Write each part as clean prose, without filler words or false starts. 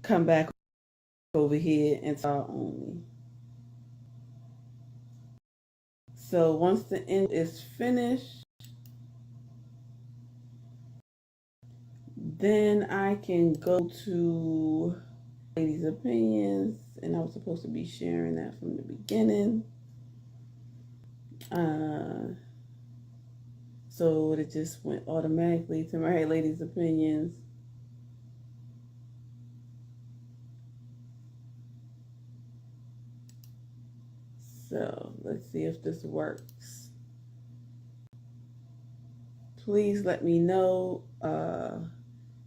come back over here and start only. So once the intro is finished, then I can go to ladies' opinions, and I was supposed to be sharing that from the beginning. So it just went automatically to my ladies' opinions. So let's see if this works. Please let me know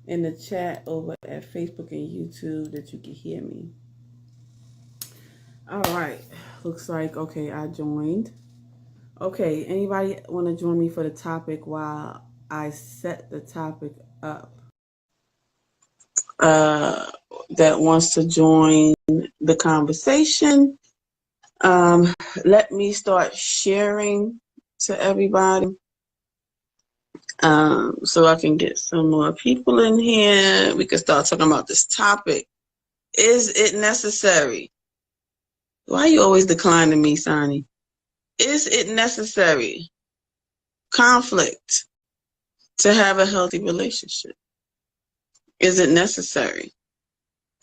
in the chat over at Facebook and YouTube that you can hear me. All right, looks like, okay, I joined. Okay, anybody want to join me for the topic while I set the topic up? That wants to join the conversation. Let me start sharing to everybody so I can get some more people in here. We can start talking about this topic. Is it necessary? Why are you always declining me, Sonny? Is it necessary? Conflict to have a healthy relationship. Is it necessary?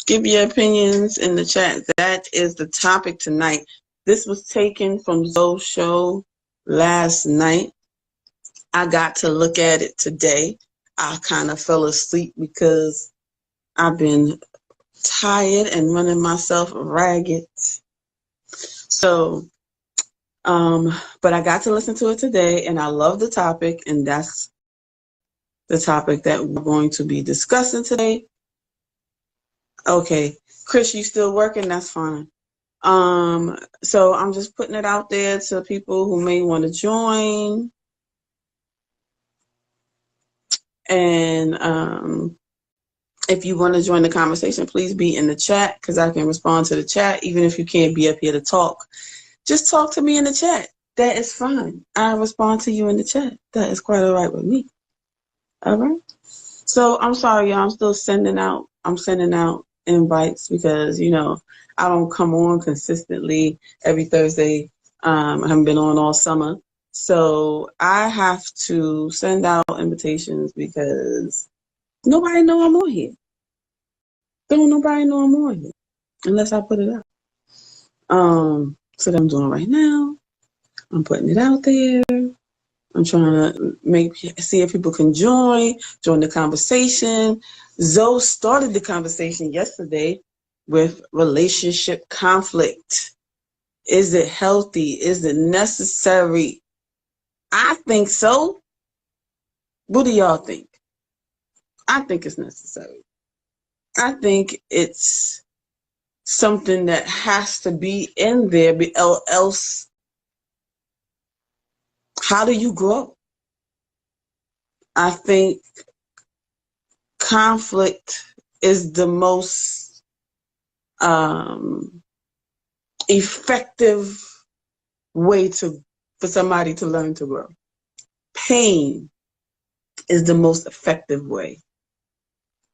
Give your opinions in the chat. That is the topic tonight. This was taken from Zoe's show last night. I got to look at it today. I kind of fell asleep because I've been tired and running myself ragged. So, but I got to listen to it today, and I love the topic, and that's the topic that we're going to be discussing today. Okay, Chris, you still working? That's fine. So I'm just putting it out there to people who may want to join. And if you want to join the conversation, please be in the chat because I can respond to the chat. Even if you can't be up here to talk, just talk to me in the chat. That is fine. I respond to you in the chat. That is quite all right with me. All right. So I'm sorry, y'all. I'm still sending out. I'm sending out invites because, you know, I don't come on consistently every Thursday. I haven't been on all summer. So I have to send out invitations because nobody know I'm on here. Don't nobody know I'm on here unless I put it out. So that I'm doing right now. I'm putting it out there. I'm trying to see if people can join the conversation. Zoe started the conversation yesterday with relationship conflict. Is it healthy? Is it necessary? I think so. What do y'all think? I think it's necessary. I think it's something that has to be in there, else how do you grow? I think conflict is the most effective way for somebody to learn to grow. Pain is the most effective way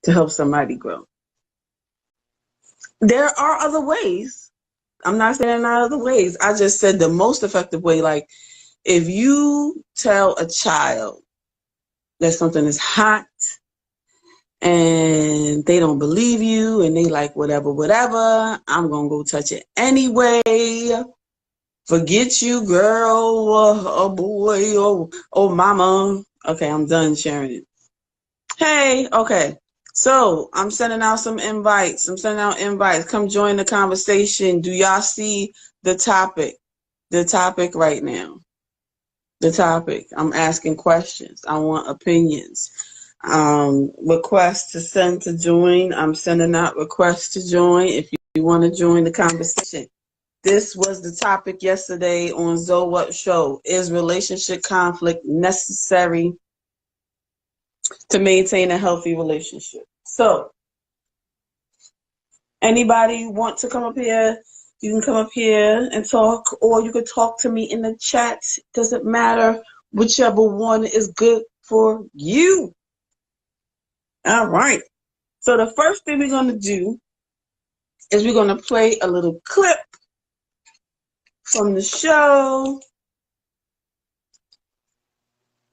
to help somebody grow. There are other ways. I'm not saying there are not other ways. I just said the most effective way. Like if you tell a child that something is hot and they don't believe you and they like whatever, I'm going to go touch it anyway. Forget you, girl, or boy, or mama. Okay, I'm done sharing it. Hey, okay. So I'm sending out some invites. Come join the conversation. Do y'all see the topic? The topic right now. The topic. I'm asking questions. I want opinions. Requests to send to join. I'm sending out requests to join if you want to join the conversation. This was the topic yesterday on Zoe What Show. Is relationship conflict necessary to maintain a healthy relationship? So, anybody want to come up here? You can come up here and talk, or you can talk to me in the chat. Doesn't matter. Whichever one is good for you. All right. So the first thing we're going to do is we're going to play a little clip from the show.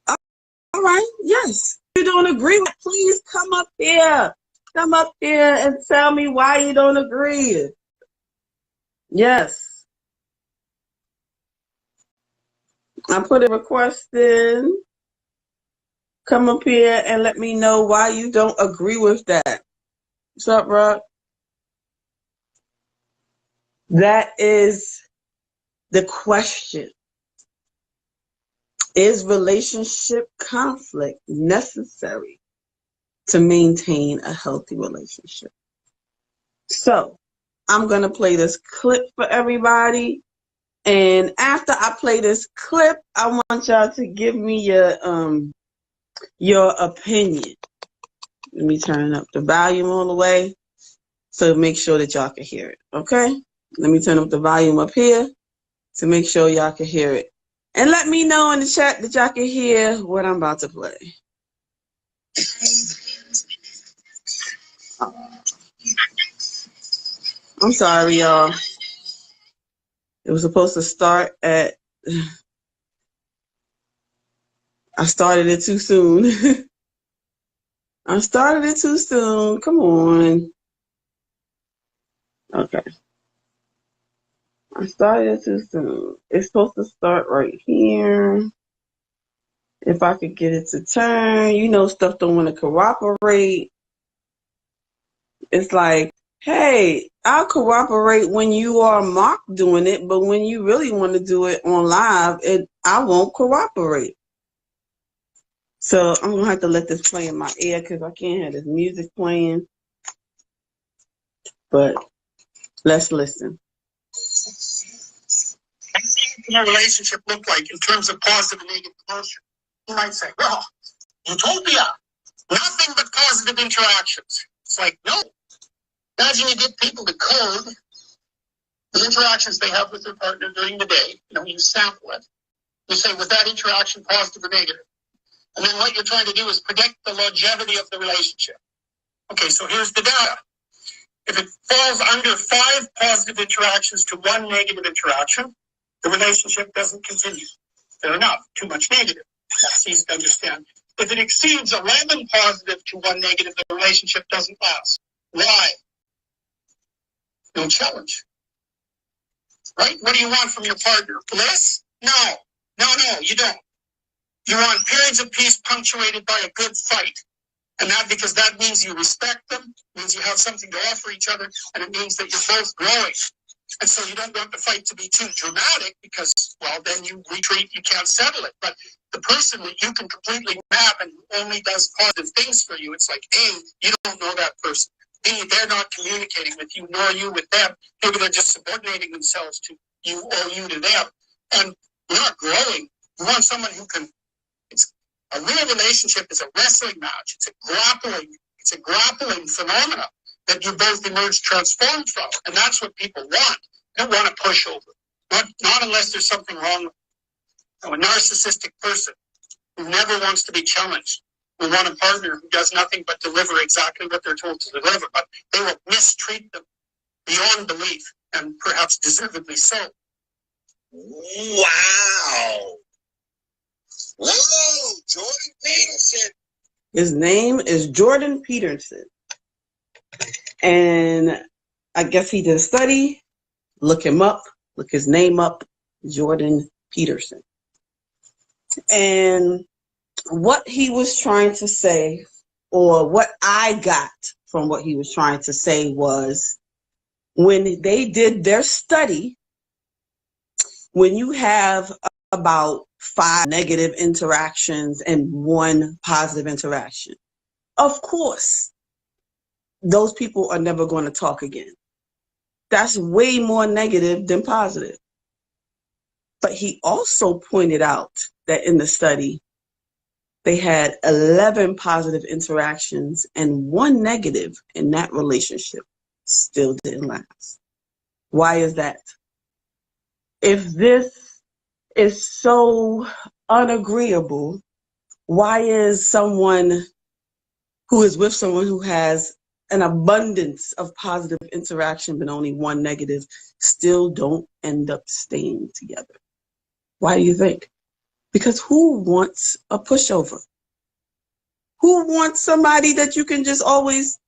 All right, yes. If you don't agree with, please come up here. Come up here and tell me why you don't agree. Yes. I put a request in. Come up here and let me know why you don't agree with that. What's up, Rob? That is the question. Is relationship conflict necessary to maintain a healthy relationship? So I'm going to play this clip for everybody. And after I play this clip, I want y'all to give me your opinion. Let me turn up the volume all the way so make sure that y'all can hear it. Okay? Let me turn up the volume up here to make sure y'all can hear it. And let me know in the chat that y'all can hear what I'm about to play. I'm sorry, y'all. It was supposed to start at... I started it too soon. I started it too soon. Come on. Okay. I started it too soon. It's supposed to start right here. If I could get it to turn, you know, stuff don't want to cooperate. It's like, hey, I'll cooperate when you are mocked doing it, but when you really want to do it on live, I won't cooperate. So I'm going to have to let this play in my ear because I can't have this music playing. But let's listen. What does a relationship look like in terms of positive and negative emotion? You might say, well, utopia, nothing but positive interactions. It's like, no. Imagine you get people to code the interactions they have with their partner during the day. You know, you sample it. You say, was that interaction positive or negative? And then what you're trying to do is predict the longevity of the relationship. Okay, so here's the data. If it falls under 5 positive interactions to 1 negative interaction, the relationship doesn't continue. Fair enough, too much negative. That's easy to understand. If it exceeds 11 positive to 1 negative, the relationship doesn't last. Why? No challenge. Right? What do you want from your partner? Bliss? No, you don't. You want periods of peace punctuated by a good fight. And that because that means you respect them, means you have something to offer each other, and it means that you're both growing. And so you don't want the fight to be too dramatic because, well, then you retreat, you can't settle it. But the person that you can completely map and only does positive things for you, it's like, A, you don't know that person. B, they're not communicating with you, nor you with them. Maybe they're just subordinating themselves to you or you to them. And you're not growing. You want someone who can, a real relationship is a wrestling match. It's a grappling phenomena that you both emerge transformed from. And that's what people want. They don't want to push over. Not unless there's something wrong with them. A narcissistic person who never wants to be challenged. We want a partner who does nothing but deliver exactly what they're told to deliver. But they will mistreat them beyond belief, and perhaps deservedly so. Wow. Whoa, Jordan Peterson. His name is Jordan Peterson. And I guess he did a study. Look him up. Look his name up. Jordan Peterson. And what he was trying to say, or what I got from what he was trying to say, was when they did their study, when you have about 5 negative interactions and 1 positive interaction, of course, those people are never going to talk again. That's way more negative than positive. But he also pointed out that in the study, they had 11 positive interactions and 1 negative, and that relationship still didn't last. Why is that? If this is so unagreeable, why is someone who is with someone who has an abundance of positive interaction but only one negative still don't end up staying together? Why do you think? Because who wants a pushover? Who wants somebody that you can just always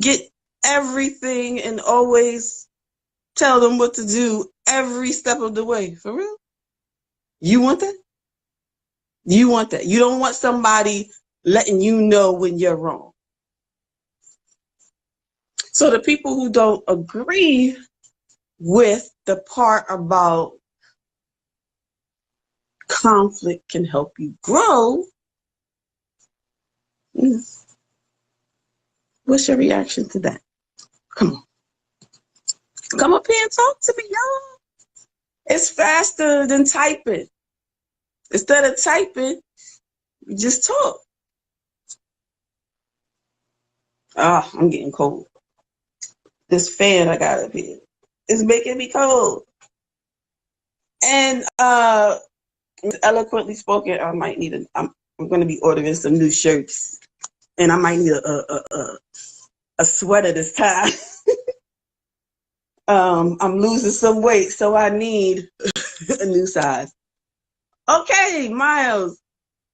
get everything and always tell them what to do every step of the way? For real? You want that? You want that. You don't want somebody letting you know when you're wrong. So the people who don't agree with the part about conflict can help you grow, what's your reaction to that? Come on. Come up here and talk to me, y'all. It's faster than typing. Instead of typing, you just talk. Ah, I'm getting cold. This fan I got up here is making me cold. And eloquently spoken, I might need I'm going to be ordering some new shirts, and I might need a sweater this time. I'm losing some weight, so I need a new size. Okay, Miles,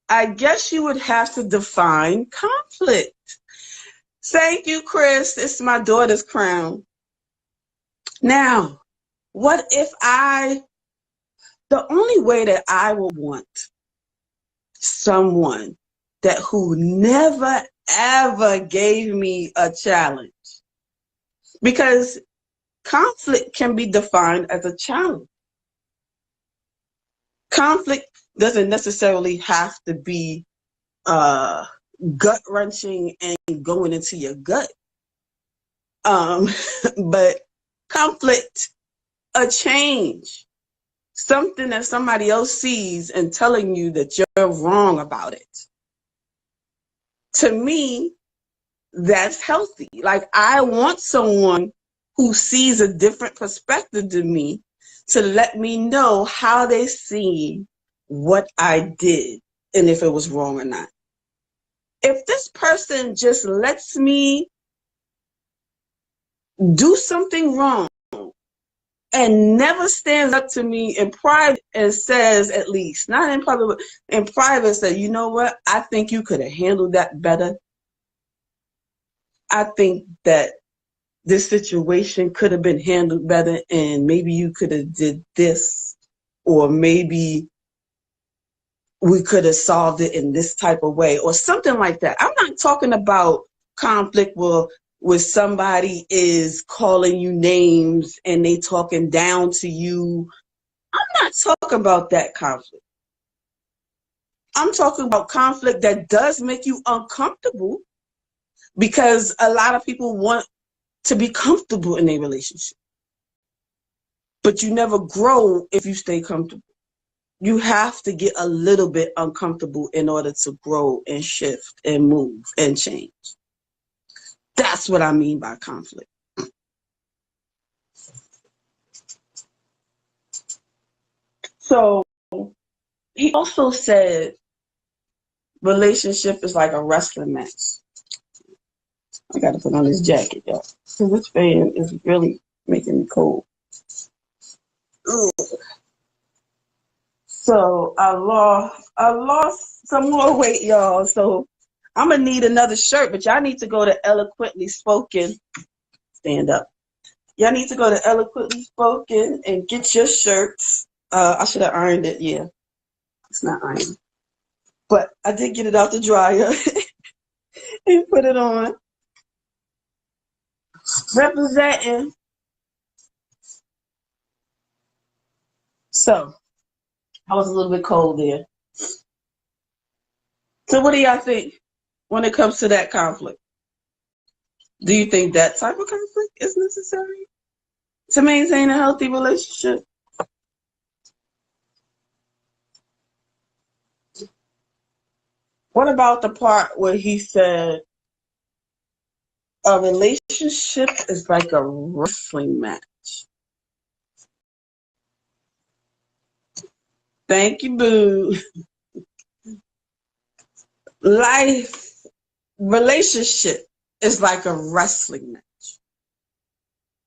I guess you would have to define conflict. Thank you, Chris. It's my daughter's crown. Now, what if the only way that I would want someone who never ever gave me a challenge, because conflict can be defined as a challenge. Conflict doesn't necessarily have to be gut-wrenching and going into your gut. But conflict, a change, something that somebody else sees and telling you that you're wrong about it. To me, that's healthy. Like, I want someone who sees a different perspective than me to let me know how they see what I did and if it was wrong or not. If this person just lets me do something wrong and never stands up to me in private and says, at least, not in public, but in private, say, you know what, I think you could have handled that better. I think that this situation could have been handled better, and maybe you could have did this, or maybe we could have solved it in this type of way, or something like that. I'm not talking about conflict where somebody is calling you names and they talking down to you. I'm not talking about that conflict. I'm talking about conflict that does make you uncomfortable, because a lot of people want to be comfortable in a relationship. But you never grow if you stay comfortable. You have to get a little bit uncomfortable in order to grow and shift and move and change. That's what I mean by conflict. So he also said relationship is like a wrestling match. I got to put on this jacket, y'all. So this fan is really making me cold. Ugh. So I lost some more weight, y'all. So I'm gonna need another shirt, but y'all need to go to Eloquently Spoken. Stand up. Y'all need to go to Eloquently Spoken and get your shirts. I should have ironed it. Yeah, it's not ironed, but I did get it out the dryer and put it on. Representing. So I was a little bit cold there. So what do y'all think when it comes to that conflict? Do you think that type of conflict is necessary to maintain a healthy relationship? What about the part where he said a relationship is like a wrestling match? Thank you, boo. Life, relationship It's like a wrestling match.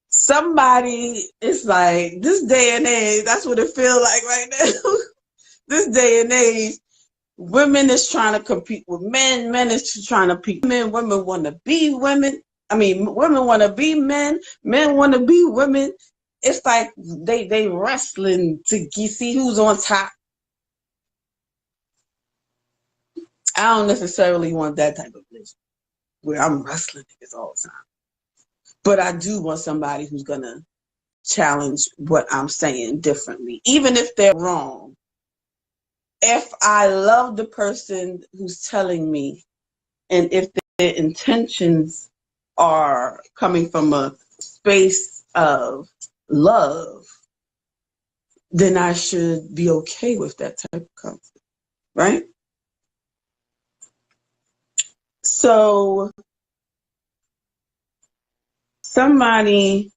Somebody, it's like this day and age, that's what it feels like right now. This day and age, women is trying to compete with men, men is trying to compete with women want to be women. I mean, women want to be men want to be women. It's like they wrestling to see who's on top. I don't necessarily want that type of relationship where I'm wrestling niggas all the time. But I do want somebody who's going to challenge what I'm saying differently, even if they're wrong. If I love the person who's telling me, and if their intentions are coming from a space of love, then I should be okay with that type of conflict, right? So somebody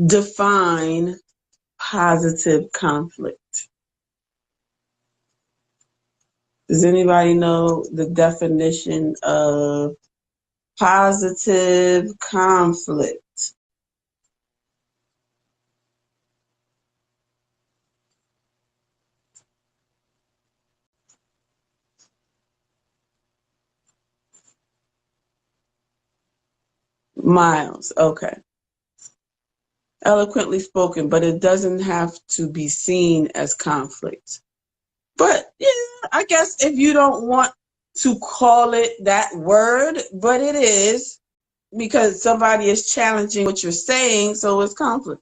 define positive conflict. Does anybody know the definition of positive conflict? Miles, okay. Eloquently spoken, but it doesn't have to be seen as conflict. But yeah, I guess if you don't want to call it that word, but it is, because somebody is challenging what you're saying, so it's conflict.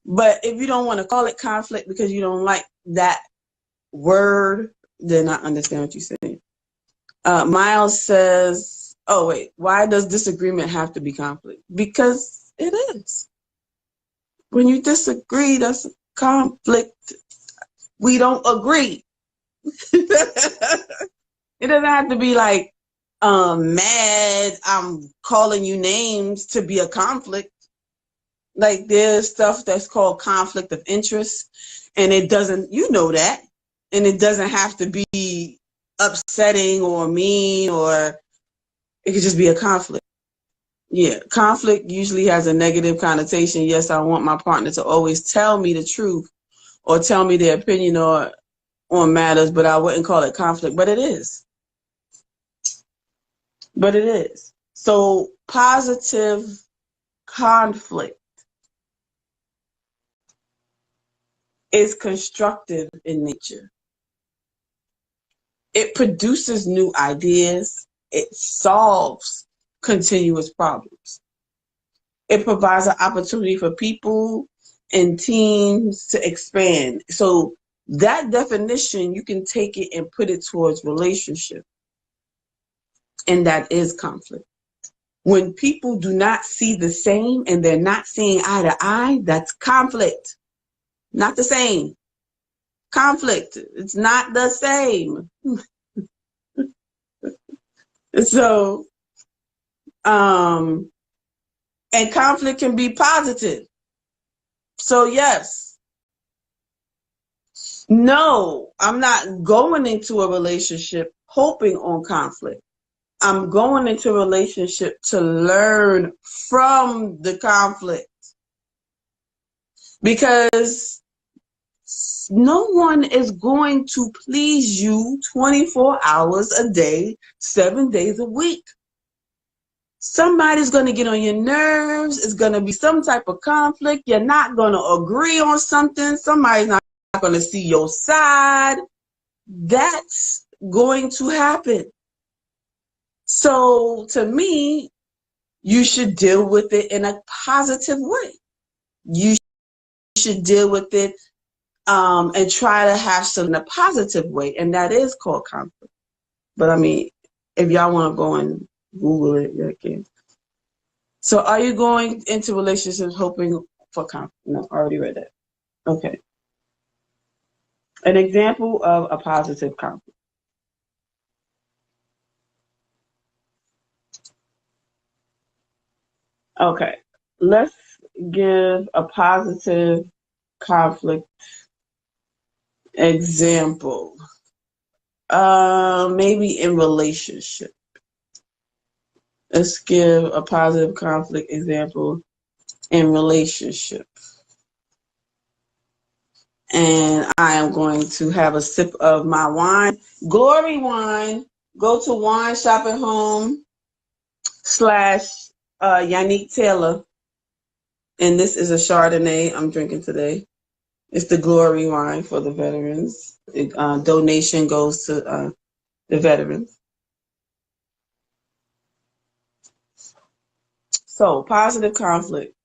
But if you don't want to call it conflict because you don't like that word, then I understand what you're saying. Miles says, oh wait, why does disagreement have to be conflict? Because it is. When you disagree, that's a conflict. We don't agree. It doesn't have to be like mad, I'm calling you names to be a conflict. Like there's stuff that's called conflict of interest, and it doesn't, you know that, and it doesn't have to be upsetting or mean, or it could just be a conflict. Yeah, conflict usually has a negative connotation. Yes, I want my partner to always tell me the truth or tell me their opinion or on matters, but I wouldn't call it conflict, but it is. But it is. So positive conflict is constructive in nature. It produces new ideas. It solves continuous problems. It provides an opportunity for people and teams to expand. So that definition, you can take it and put it towards relationship. And that is conflict. When people do not see the same and they're not seeing eye to eye, that's conflict. Not the same. Conflict. It's not the same. So, and conflict can be positive. So yes, no, I'm not going into a relationship hoping on conflict. I'm going into a relationship to learn from the conflict, because no one is going to please you 24 hours a day, 7 days a week. Somebody's going to get on your nerves. It's going to be some type of conflict. You're not going to agree on something. Somebody's not going to see your side. That's going to happen. So to me, you should deal with it in a positive way. You should deal with it and try to have some in a positive way, and that is called conflict. But I mean, if y'all want to go and Google it, you can. So are you going into relationships hoping for conflict? No, I already read that. Okay. An example of a positive conflict. Okay. Let's give a positive conflict example. Maybe in relationship. Let's give a positive conflict example in relationship. And I am going to have a sip of my wine. Glory Wine. Go to Wine Shopping Home / Yannick Taylor. And this is a Chardonnay I'm drinking today. It's the Glory Wine for the veterans. Donation goes to the veterans. So positive conflict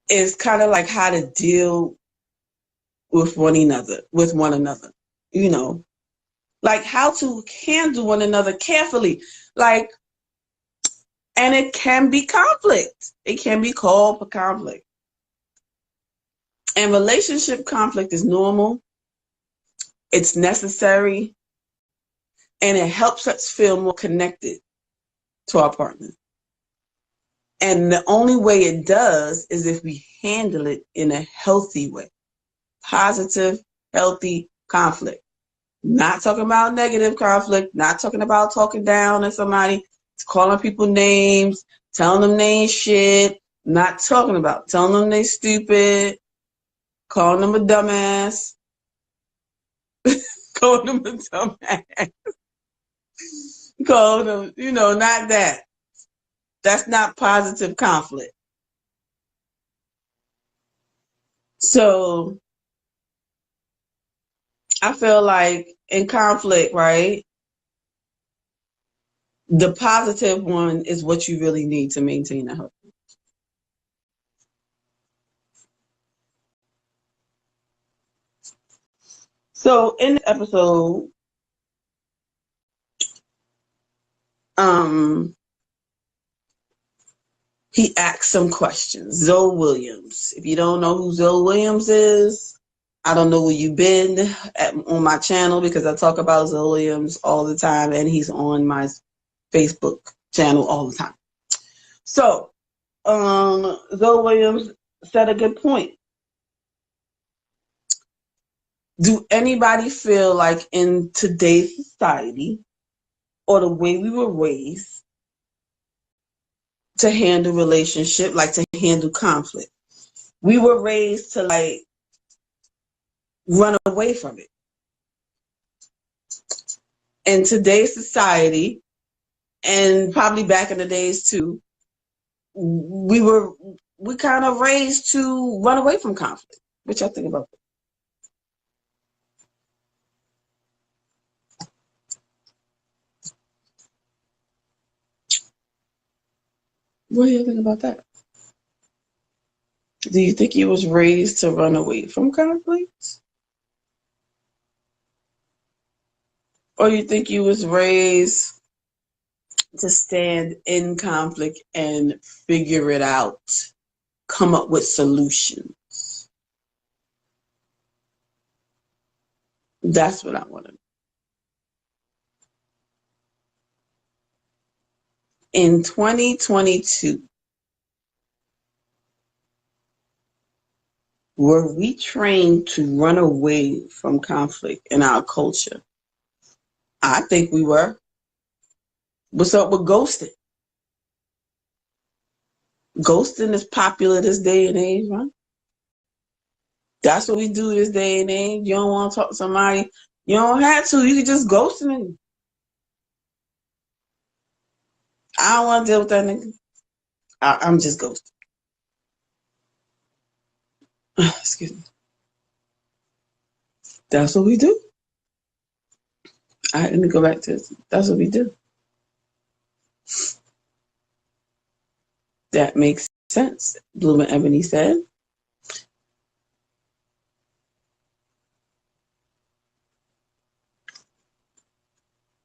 is kind of like how to deal with one another, you know, like how to handle one another carefully, like, and it can be conflict. It can be called for conflict. And relationship conflict is normal. It's necessary, and it helps us feel more connected to our partner. And the only way it does is if we handle it in a healthy way. Positive, healthy conflict. Not talking about negative conflict, not talking about talking down at somebody, calling people names, telling them they ain't shit, not talking about telling them they stupid, calling them a dumbass, calling them a dumbass, calling them, not that. That's not positive conflict. So I feel like in conflict, right, the positive one is what you really need to maintain a health. So in this episode, he asked some questions. Zoe Williams. If you don't know who Zoe Williams is, I don't know where you've been on my channel, because I talk about Zoe Williams all the time, and he's on my Facebook channel all the time. So, Zoe Williams said a good point. Do anybody feel like in today's society, or the way we were raised to handle relationship, like to handle conflict, we were raised to like run away from it? In today's society, and probably back in the days too, we kind of raised to run away from conflict. What y'all think about that? What do you think about that? Do you think you was raised to run away from conflict? Or you think you was raised to stand in conflict and figure it out, come up with solutions? That's what I want to know. In 2022, were we trained to run away from conflict in our culture? I think we were. What's up with ghosting? Ghosting is popular this day and age, right? That's what we do this day and age. You don't want to talk to somebody, you don't have to. You can just ghost them. I don't want to deal with that nigga. I'm just ghosting. Excuse me. That's what we do. Let me go back to this. That's what we do. That makes sense, Bloom and Ebony said.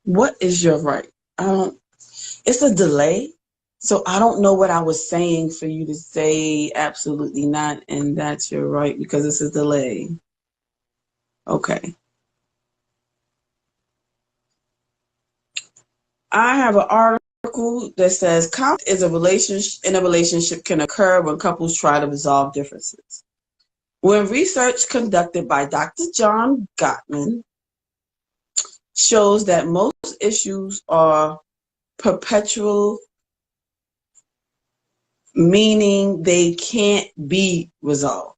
What is your right? It's a delay. So I don't know what I was saying for you to say absolutely not, and that's your right, because it's a delay. Okay. I have an article that says conflict is in a relationship can occur when couples try to resolve differences. When research conducted by Dr. John Gottman shows that most issues are perpetual, meaning they can't be resolved.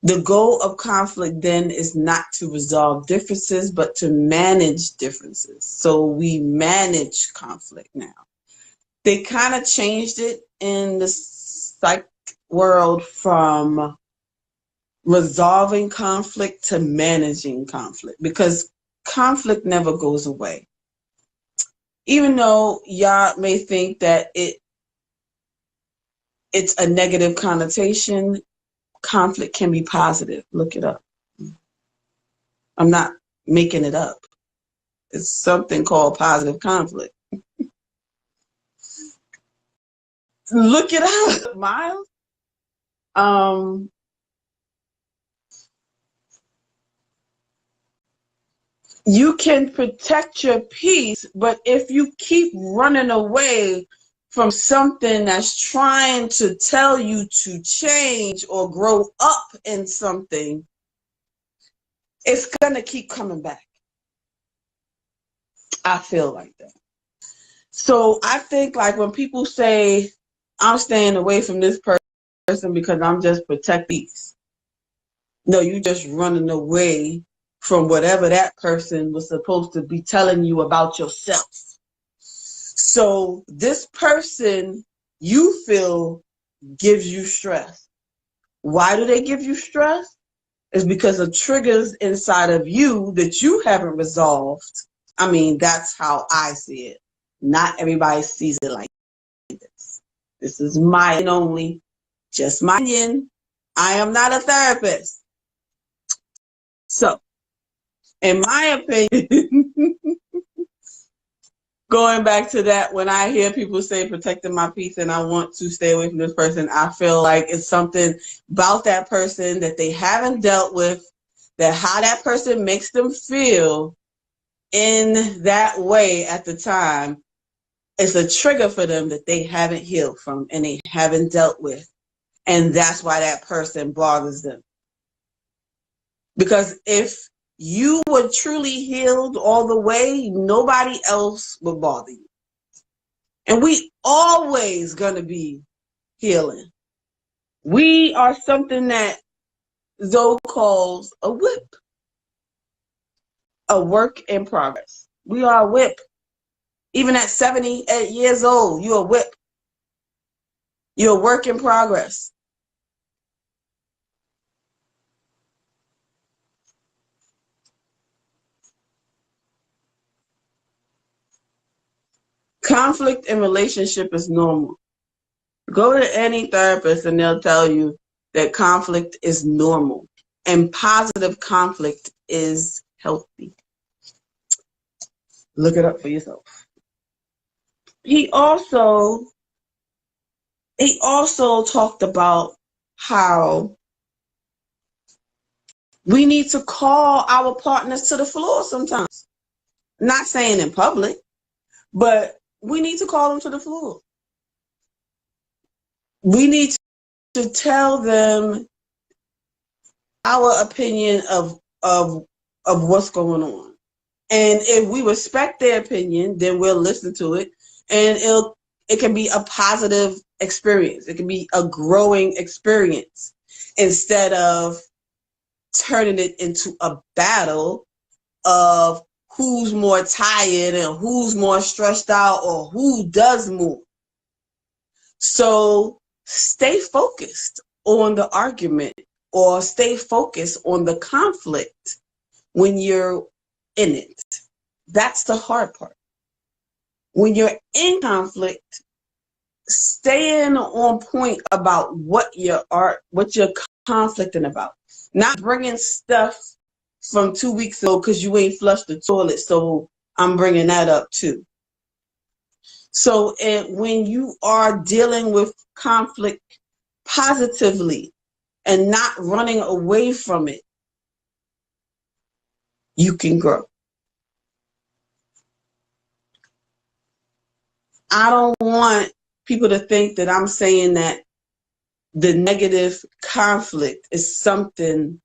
The goal of conflict then is not to resolve differences, but to manage differences. So we manage conflict now. They kind of changed it in the psych world from resolving conflict to managing conflict, because conflict never goes away. Even though y'all may think that it's a negative connotation, conflict can be positive. Look it up. I'm not making it up. It's something called positive conflict. Look it up, Miles. You can protect your peace, but if you keep running away from something that's trying to tell you to change or grow up in something, it's going to keep coming back. I feel like that. So I think like when people say, I'm staying away from this person because I'm just protecting peace. No, you just running away from whatever that person was supposed to be telling you about yourself. So this person you feel gives you stress. Why do they give you stress? It's because of triggers inside of you that you haven't resolved. I mean, that's how I see it. Not everybody sees it like this. This is my and only, just my opinion. I am not a therapist. So, in my opinion, going back to that, when I hear people say protecting my peace and I want to stay away from this person, I feel like it's something about that person that they haven't dealt with, that how that person makes them feel in that way at the time is a trigger for them that they haven't healed from and they haven't dealt with. And that's why that person bothers them. Because if you were truly healed all the way, nobody else would bother you. And we always gonna be healing. We are something that Zoe calls a whip. A work in progress. We are a whip. Even at 78 years old, you're a whip. You're a work in progress. Conflict in relationship is normal. Go to any therapist and they'll tell you that conflict is normal and positive conflict is healthy. Look it up for yourself. He also talked about how we need to call our partners to the floor sometimes. Not saying in public, but we need to call them to the floor. We need to tell them our opinion of what's going on. And if we respect their opinion, then we'll listen to it. And it can be a positive experience. It can be a growing experience instead of turning it into a battle of who's more tired and who's more stressed out or who does more. So stay focused on the argument or stay focused on the conflict when you're in it. That's the hard part. When you're in conflict, staying on point about what you're conflicting about. Not bringing stuff from 2 weeks ago because you ain't flushed the toilet, so I'm bringing that up too. So when you are dealing with conflict positively and not running away from it, you can grow. I don't want people to think that I'm saying that the negative conflict is something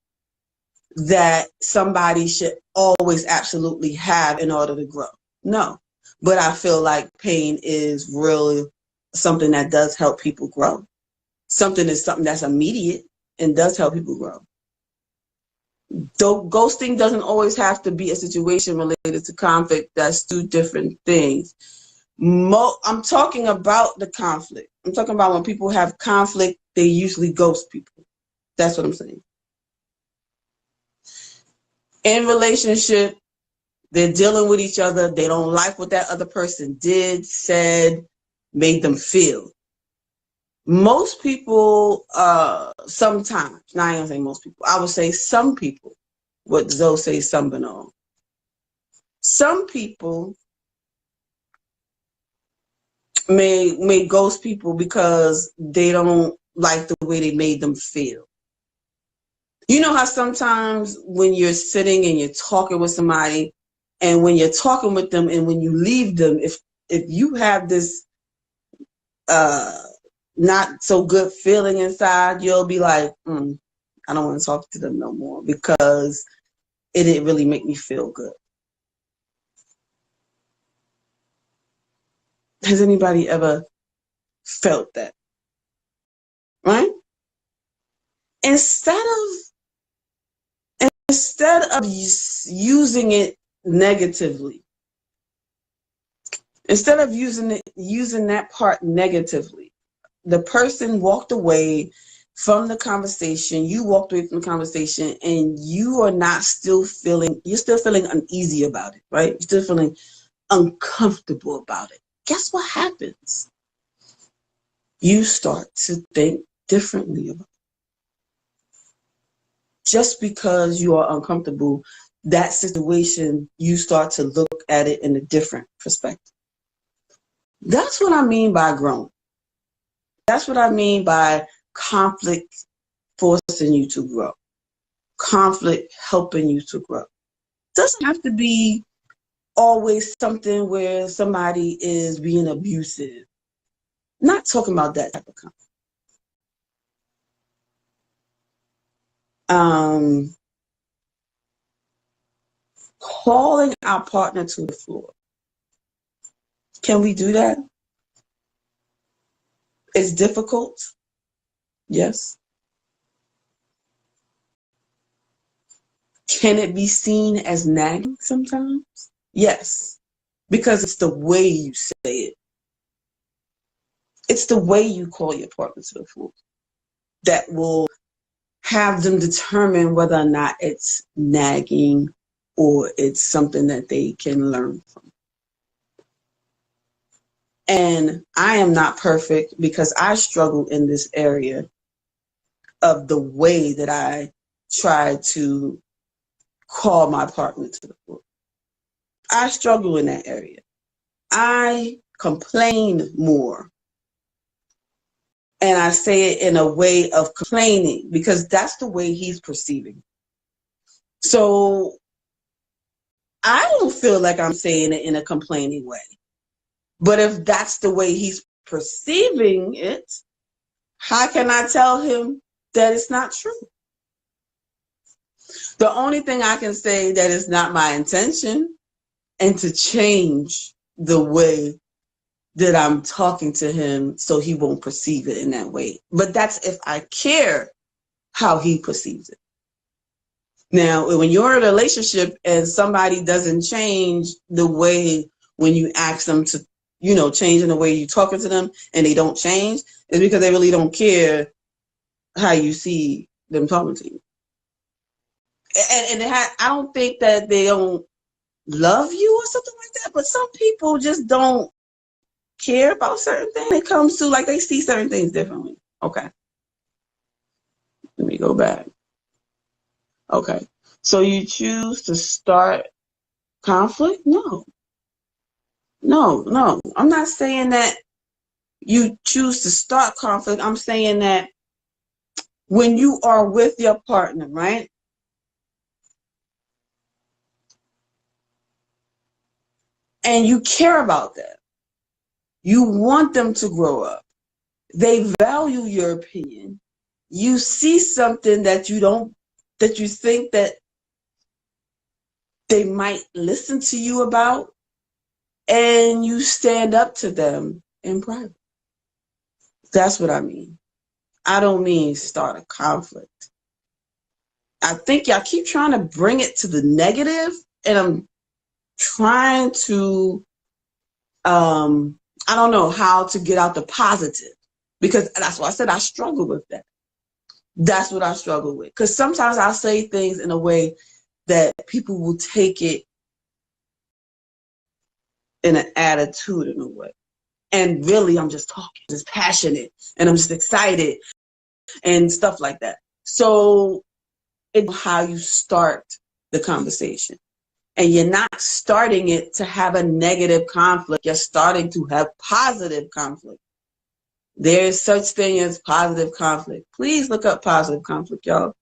that somebody should always absolutely have in order to grow. No, But I feel like pain is really something that does help people grow. Something that's immediate and does help people grow. Though ghosting doesn't always have to be a situation related to conflict. That's two different things. I'm talking about the conflict. I'm talking about when people have conflict, they usually ghost people. That's what I'm saying. In relationship, they're dealing with each other. They don't like what that other person did, said, made them feel. Most people, sometimes, now I ain't gonna say most people, I would say some people, what Zoe says, some banal. Some people may ghost people because they don't like the way they made them feel. You know how sometimes when you're sitting and you're talking with somebody, and when you're talking with them and when you leave them, if you have this not so good feeling inside, you'll be like, I don't want to talk to them no more because it didn't really make me feel good. Has anybody ever felt that? Right? Instead of using it negatively, instead of using that part negatively, the person walked away from the conversation, you walked away from the conversation, and you are not still feeling, you're still feeling uneasy about it, right? You're still feeling uncomfortable about it. Guess what happens? You start to think differently about it. Just because you are uncomfortable, that situation, you start to look at it in a different perspective. That's what I mean by growing. That's what I mean by conflict forcing you to grow. Conflict helping you to grow. Doesn't have to be always something where somebody is being abusive. Not talking about that type of conflict. Calling our partner to the floor. Can we do that? It's difficult. Yes. Can it be seen as nagging sometimes? Yes. Because it's the way you say it. It's the way you call your partner to the floor that will have them determine whether or not it's nagging or it's something that they can learn from. And I am not perfect because I struggle in this area of the way that I try to call my partner to the floor. I struggle in that area. I complain more. And I say it in a way of complaining because that's the way he's perceiving. So I don't feel like I'm saying it in a complaining way. But if that's the way he's perceiving it, how can I tell him that it's not true? The only thing I can say that is not my intention and to change the way that I'm talking to him so he won't perceive it in that way. But that's if I care how he perceives it. Now, when you're in a relationship and somebody doesn't change the way when you ask them to, change in the way you're talking to them and they don't change, it's because they really don't care how you see them talking to you. And I don't think that they don't love you or something like that, but some people just don't care about certain things. It comes to like they see certain things differently. Okay. Let me go back. Okay. So you choose to start conflict? No. I'm not saying that you choose to start conflict. I'm saying that when you are with your partner, right? And you care about that. You want them to grow up. They value your opinion. You see something that you think that they might listen to you about, and you stand up to them in private. That's what I mean. I don't mean start a conflict. I think y'all keep trying to bring it to the negative, and I'm trying to, I don't know how to get out the positive, because that's why I said I struggle with that. That's what I struggle with. Because sometimes I say things in a way that people will take it in an attitude in a way. And really, I'm just talking, just passionate, and I'm just excited and stuff like that. So it's how you start the conversation. And you're not starting it to have a negative conflict. You're starting to have positive conflict. There's such thing as positive conflict. Please look up positive conflict, y'all.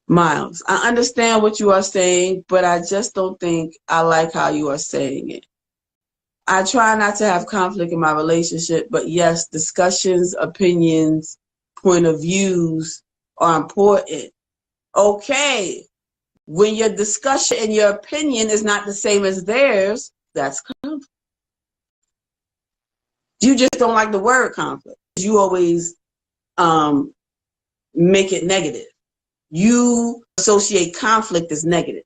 Miles, I understand what you are saying, but I just don't think I like how you are saying it. I try not to have conflict in my relationship, but yes, discussions, opinions, point of views are important. Okay, when your discussion and your opinion is not the same as theirs, that's conflict. You just don't like the word conflict. You always make it negative. You associate conflict as negative.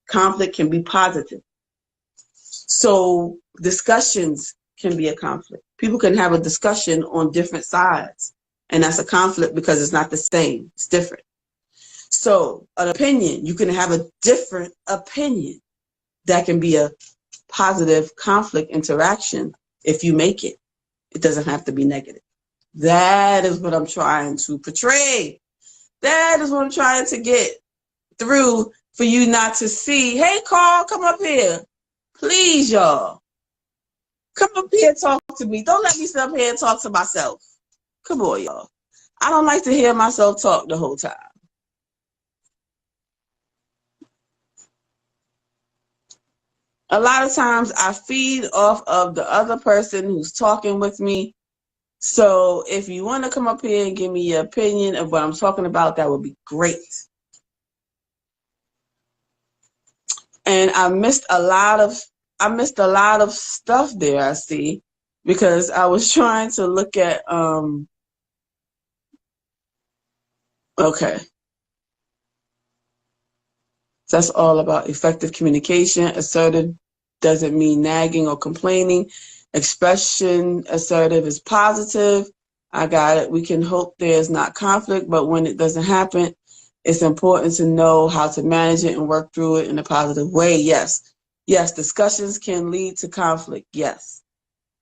Conflict can be positive. So discussions can be a conflict. People can have a discussion on different sides, and that's a conflict because it's not the same. It's different. So an opinion, you can have a different opinion. That can be a positive conflict interaction if you make it. It doesn't have to be negative. That is what I'm trying to portray. That is what I'm trying to get through for you not to see. Hey, Carl, come up here. Please, y'all. Come up here and talk to me. Don't let me sit up here and talk to myself. Come on, y'all. I don't like to hear myself talk the whole time. A lot of times I feed off of the other person who's talking with me. So if you want to come up here and give me your opinion of what I'm talking about, that would be great. And I missed a lot of stuff there, I see, because I was trying to look at okay. That's all about effective communication. Assertive doesn't mean nagging or complaining. Expression assertive is positive. I got it. We can hope there's not conflict, but when it doesn't happen, it's important to know how to manage it and work through it in a positive way. Yes. Yes, discussions can lead to conflict. Yes.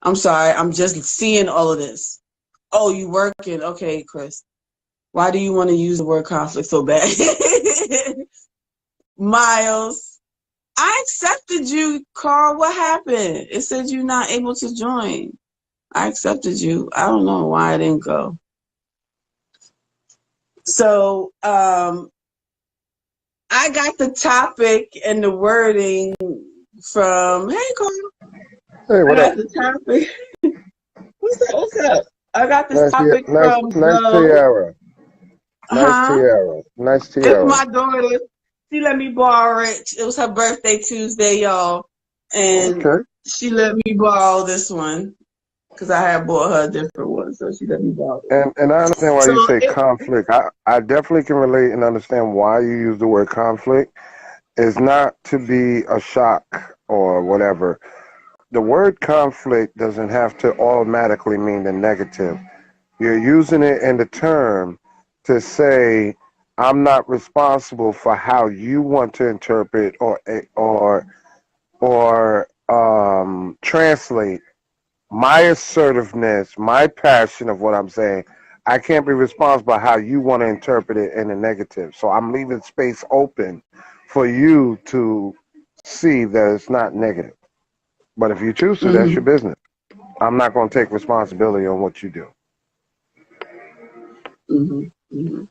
I'm sorry. I'm just seeing all of this. Oh, you working. Okay, Chris. Why do you want to use the word conflict so bad? Miles, I accepted you, Carl. What happened? It said you're not able to join. I accepted you. I don't know why I didn't go. So I got the topic and the wording from, hey, Carl. Hey, what up? I got the topic. What's up? I got this topic nice from tiara. Nice tiara. Nice tiara. It's my daughter. She let me borrow it. It was her birthday Tuesday, y'all. And she let me borrow this one because I had bought her a different one. So she let me borrow it. And I understand why you say conflict. I definitely can relate and understand why you use the word conflict. It's not to be a shock or whatever. The word conflict doesn't have to automatically mean the negative. You're using it in the term to say, I'm not responsible for how you want to interpret or translate my assertiveness, my passion of what I'm saying. I can't be responsible for how you want to interpret it in the negative. So I'm leaving space open for you to see that it's not negative. But if you choose to, that's your business. I'm not going to take responsibility on what you do.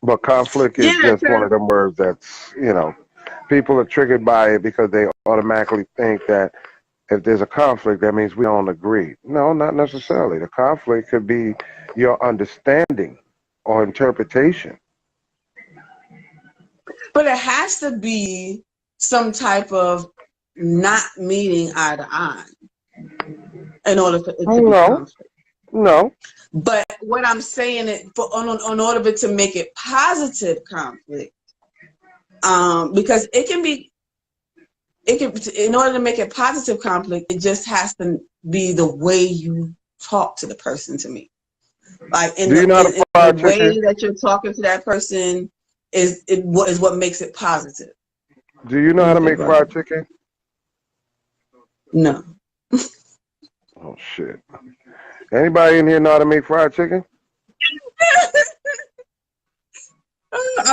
But conflict is just one of them words that's, people are triggered by it because they automatically think that if there's a conflict, that means we don't agree. No, not necessarily. The conflict could be your understanding or interpretation. But it has to be some type of not meeting eye to eye in order for it to be No, conflict. no. But what I'm saying is, in order for it to make it positive conflict, because it can, in order to make it positive conflict, it just has to be the way you talk to the person to me. Like Do you know how to in fry the way chicken? that you're talking to that person is what makes it positive. Do you know Let how me to think make about fried it. chicken? No. Oh shit. Anybody in here know how to make fried chicken?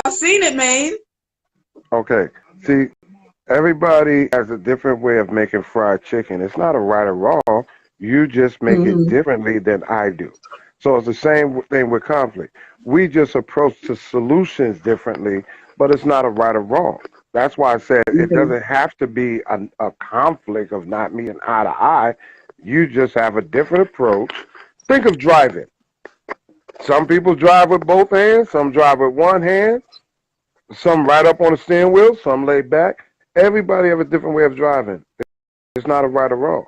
I've seen it made. Okay. See, everybody has a different way of making fried chicken. It's not a right or wrong. You just make it Mm-hmm. differently than I do. So it's the same thing with conflict. We just approach the solutions differently, but it's not a right or wrong. That's why I said it Okay. doesn't have to be a conflict of not meeting eye to eye. You just have a different approach. Think of driving. Some people drive with both hands, some drive with one hand, some right up on the steering wheel, some laid back. Everybody have a different way of driving. It's not a right or wrong.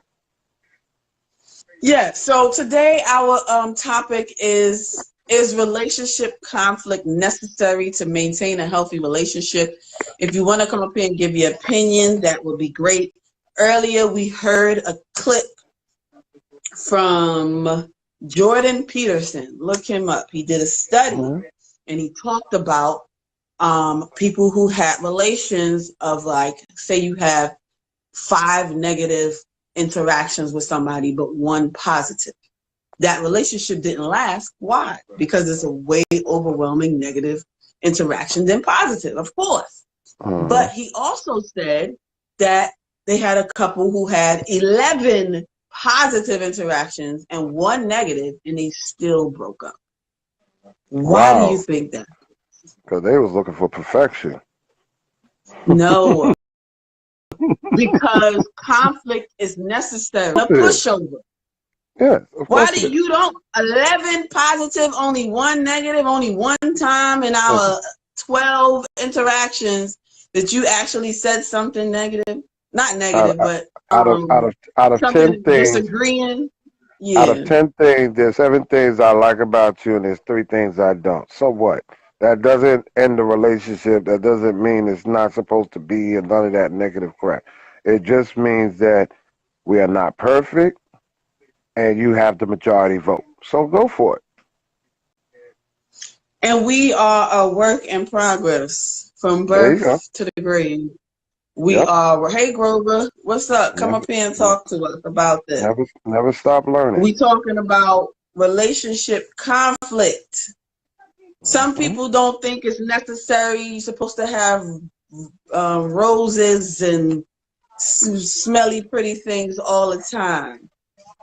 Yeah. So today our topic is relationship conflict necessary to maintain a healthy relationship? If you want to come up here and give your opinion, that would be great. Earlier we heard a clip from Jordan Peterson. Look him up. He did a study Mm-hmm. and he talked about people who had relations of, like, say you have 5 negative interactions with somebody but 1 positive. That relationship didn't last. Why? Because it's a way overwhelming negative interaction than positive, of course. Mm-hmm. But he also said that they had a couple who had 11 positive interactions and 1 negative, and they still broke up. Why do you Wow, think that? because they was looking for perfection. No, because conflict is necessary. A It is. pushover. Yes, of Why course do it is. you don't 11 positive, only 1 negative, only 1 time in Listen, our 12 interactions that you actually said something negative? Not out, negative, but out of ten something things, disagreeing. out of Yeah. 10 things, there's 7 things I like about you, and there's 3 things I don't. So what? That doesn't end the relationship. That doesn't mean it's not supposed to be, and none of that negative crap. It just means that we are not perfect, and you have the majority vote. So go for it. And we are a work in progress from There you go. birth to the grave. We Yep. are, hey Grover, what's up? Come Never, up here and talk to us about this. never stop learning. We talking about relationship conflict. Some Hmm. people don't think it's necessary. You're supposed to have roses and smelly, pretty things all the time.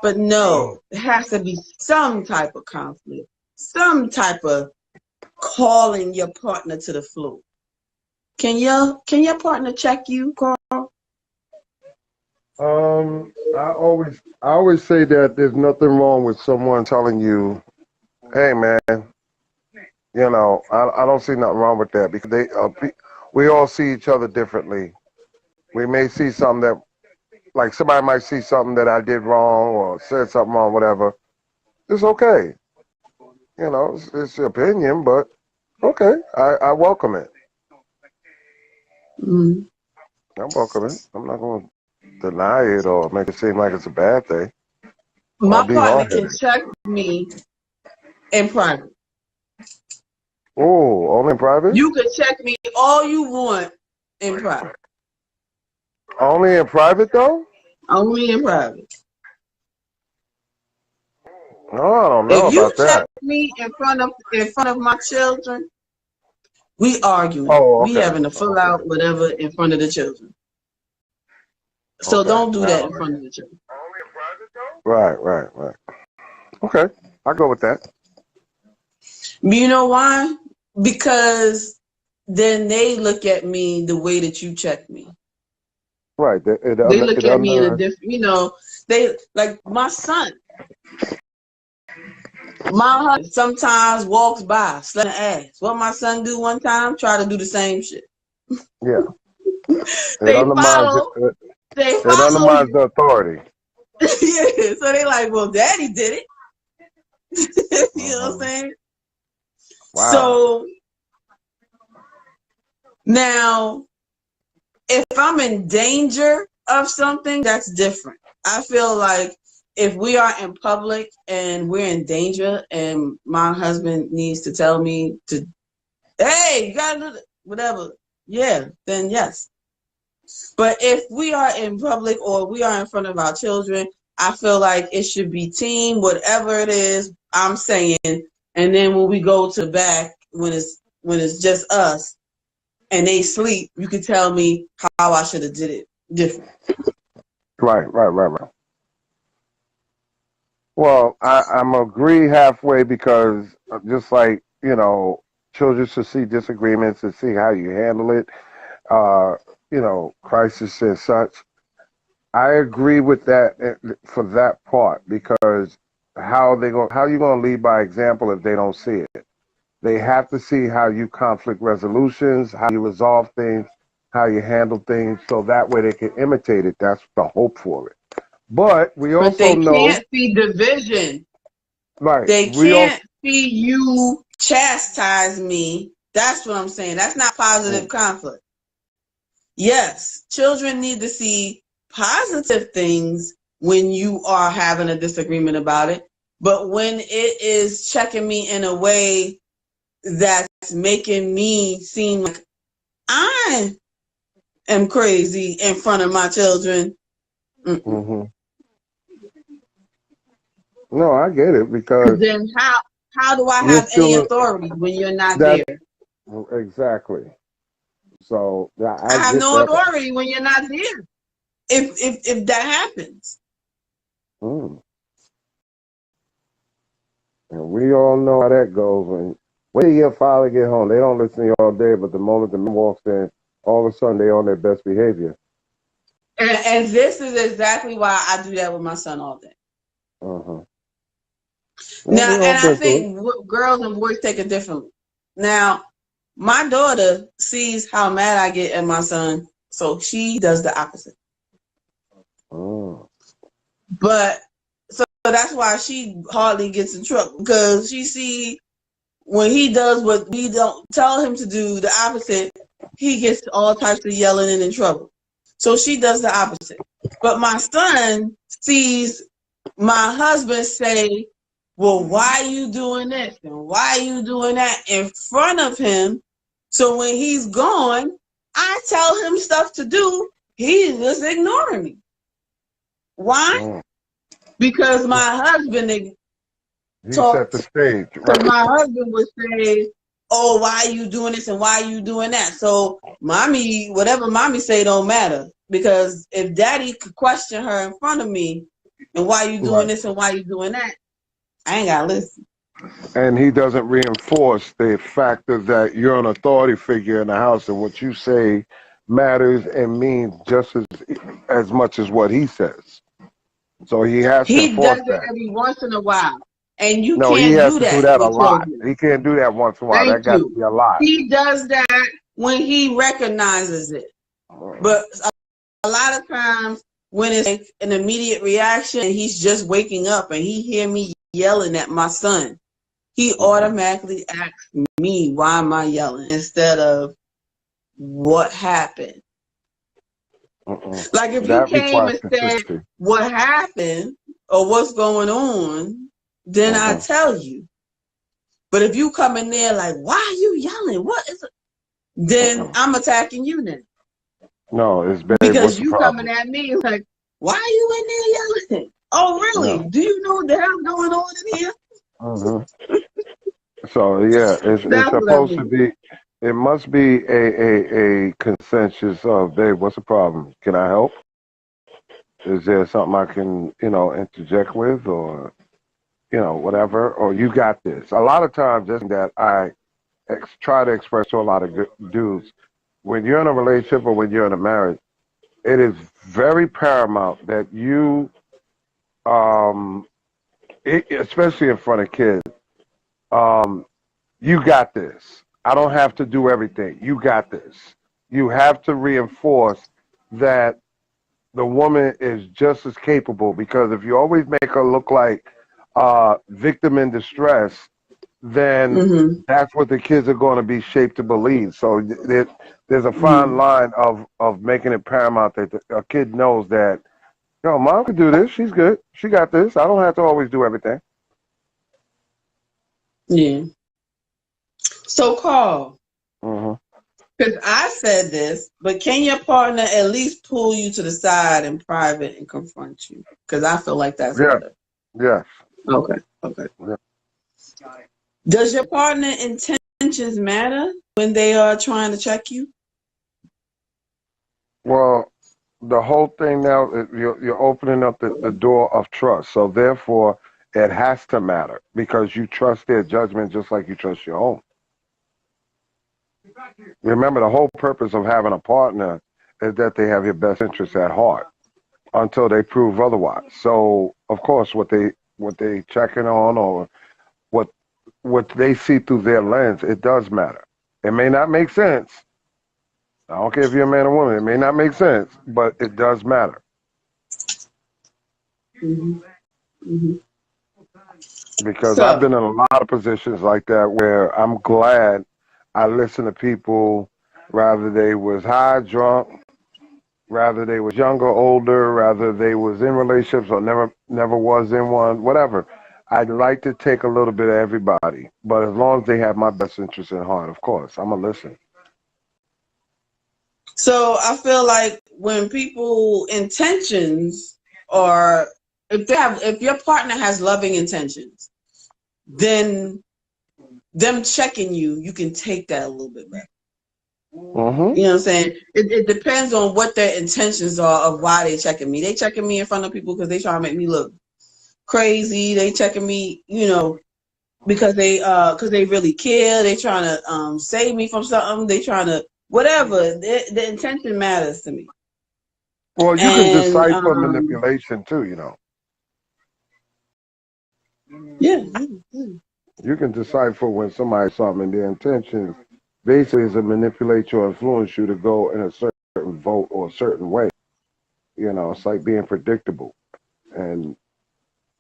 But no, it has to be some type of conflict, some type of calling your partner to the floor. Can your partner check you, Carl? I always say that there's nothing wrong with someone telling you, "Hey, man, I don't see nothing wrong with that because we all see each other differently. We may see something that, like, somebody might see something that I did wrong or said something wrong, whatever. It's okay. It's your opinion, but okay, I welcome it. Mm. I welcome it. I'm not going to deny it or make it seem like it's a bad thing or My be partner hard can headed. check me in private. Oh, only in private? You can check me all you want in private. Only in private though? Only in private. No, I don't know If you about check that. me in front of my children, we arguing. Oh, We okay. having a full Okay. out whatever in front of the children. So Okay. don't do that in Now, front of the children. right. Okay. I go with that. You know why? Because then they look at me the way that you check me. Right. They look It at me in a under different, they like my son. My husband sometimes walks by, slapping the ass. What my son do one time? Try to do the same shit. yeah. It They undermines follow. They It follow undermines you. the authority. Yeah. So they like, well, daddy did it. You know what I'm Mm-hmm. saying? Wow. So now, if I'm in danger of something, that's different. I feel like if we are in public and we're in danger and my husband needs to tell me to, hey, you gotta do whatever, yeah, then yes. But if we are in public or we are in front of our children, I feel like it should be team, whatever it is I'm saying. And then when we go to the back, when it's just us and they sleep, you can tell me how I should have did it different. Right. Well, I'm agree halfway because just like, children should see disagreements and see how you handle it, uh, crisis and such. I agree with that for that part because how you gonna lead by example if they don't see it? They have to see how you conflict resolutions, how you resolve things, how you handle things, so that way they can imitate it. That's the hope for it. But we But also they know, can't see division. right? They We also can't see you chastise me. That's what I'm saying. That's not positive conflict. Yes, children need to see positive things when you are having a disagreement about it. But when it is checking me in a way that's making me seem like I am crazy in front of my children, mm-mm. hmm no, I get it because Then how do I you're have any still authority when you're not that there? exactly. So yeah, I I have get no that. authority when you're not there. If that happens. Mm. And we all know how that goes. When your father get home, they don't listen to you all day, but the moment the man walks in, all of a sudden they on their best behavior. And this is exactly why I do that with my son all day. Uh-huh. Well, Now, we all and I been through it. think girls and boys take it differently. Now, my daughter sees how mad I get at my son, so she does the opposite. Oh. But so that's why she hardly gets in trouble because she see when he does what we don't tell him to do, the opposite, he gets all types of yelling and in trouble. So she does the opposite. But my son sees my husband say, well, why are you doing this? And why are you doing that in front of him? So when he's gone, I tell him stuff to do. He's just ignoring me. Why? Mm. Because my husband He set the talks, stage, because right? my husband would say, oh, why are you doing this and why are you doing that? So mommy, whatever mommy say don't matter. Because if daddy could question her in front of me and why you doing Right. this and why you doing that, I ain't gotta listen. And he doesn't reinforce the factor that you're an authority figure in the house and what you say matters and means just as much as what he says. So he has to He does enforce it that. every once in a while. And you No, he can't has do to do that that a with lot. children. He can't do that once in a while. Thank That got to you. be a lot. He does that when he recognizes it. But a lot of times when it's like an immediate reaction and he's just waking up and he hear me yelling at my son, he automatically asks me, why am I yelling? Instead of what happened. Like if you That came requires and said consistency. what happened or what's going on, then I Uh-huh. tell you. But if you come in there like, why are you yelling? What is it? Then Uh-uh. I'm attacking you then. No, it's babe. Because What's the you coming problem? at me like, why are you in there yelling? Oh, No. really? Do you know what the hell's going on in here? Uh-huh. So yeah, it's That's what I supposed to mean. be. It must be a consensus of, babe, what's the problem? Can I help? Is there something I can interject with, or whatever? Or you got this. A lot of times, that's that I try to express to a lot of dudes. When you're in a relationship or when you're in a marriage, it is very paramount that you, um, especially in front of kids, um, you got this. I don't have to do everything. You got this. You have to reinforce that the woman is just as capable, because if you always make her look like victim in distress, then Mm-hmm. that's what the kids are going to be shaped to believe. So there's a fine Mm-hmm. line of making it paramount that a kid knows that, yo, mom can do this. She's good. She got this. I don't have to always do everything. Yeah. So, Carl, Hmm. because I said this, but can your partner at least pull you to the side in private and confront you? Because I feel like that's Yeah. better. Yes. Okay. Okay. Yeah. Does your partner intentions matter when they are trying to check you? Well, the whole thing now, you're opening up the door of trust. So therefore, it has to matter because you trust their judgment just like you trust your own. Remember, the whole purpose of having a partner is that they have your best interests at heart until they prove otherwise. So, of course, what they checking on, or what what they see through their lens, it does matter. It may not make sense. I don't care if you're a man or woman. It may not make sense, but it does matter. Mm-hmm. Mm-hmm. Because I've So, been in a lot of positions like that where I'm glad I listened to people, rather they was high, drunk, rather they was younger, older, rather they was in relationships or never was in one, whatever. I'd like to take a little bit of everybody, but as long as they have my best interest in heart, of course, I'm gonna listen. so I feel like when people intentions, or if your partner has loving intentions, then them checking you, you can take that a little bit better. Hmm. You know what I'm saying? It depends on what their intentions are of why they checking me. They checking me in front of people because they trying to make me look crazy. They checking me, because they really care. They trying to save me from something. They trying to whatever. The intention matters to me. Well, you can And decipher manipulation too. yeah, yeah. You can decipher when somebody's something and their intentions basically is to manipulate you or influence you to go in a certain vote or a certain way. It's like being predictable. And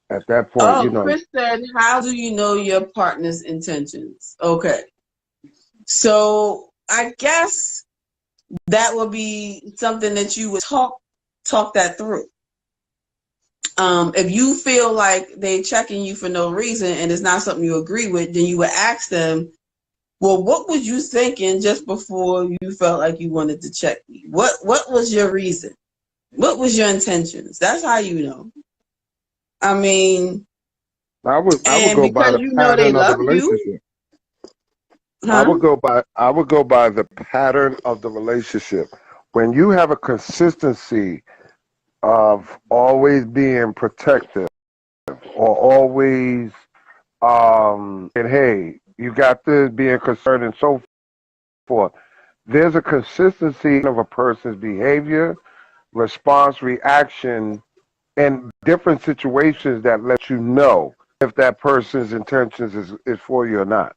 at that point, Oh, Chris said, "How do you know your partner's intentions?" Okay, so I guess that would be something that you would talk that through. If you feel like they checking you for no reason and it's not something you agree with, then you would ask them, well, what was you thinking just before you felt like you wanted to check me? What was your reason? What was your intentions? That's how you know. I mean, I would and go by because the you know they pattern of the love you, relationship. I huh? would go by the pattern of the relationship. When you have a consistency of always being protective or always and hey, you got this, being concerned and so forth. There's a consistency of a person's behavior, response, reaction in different situations that let you know if that person's intentions is for you or not.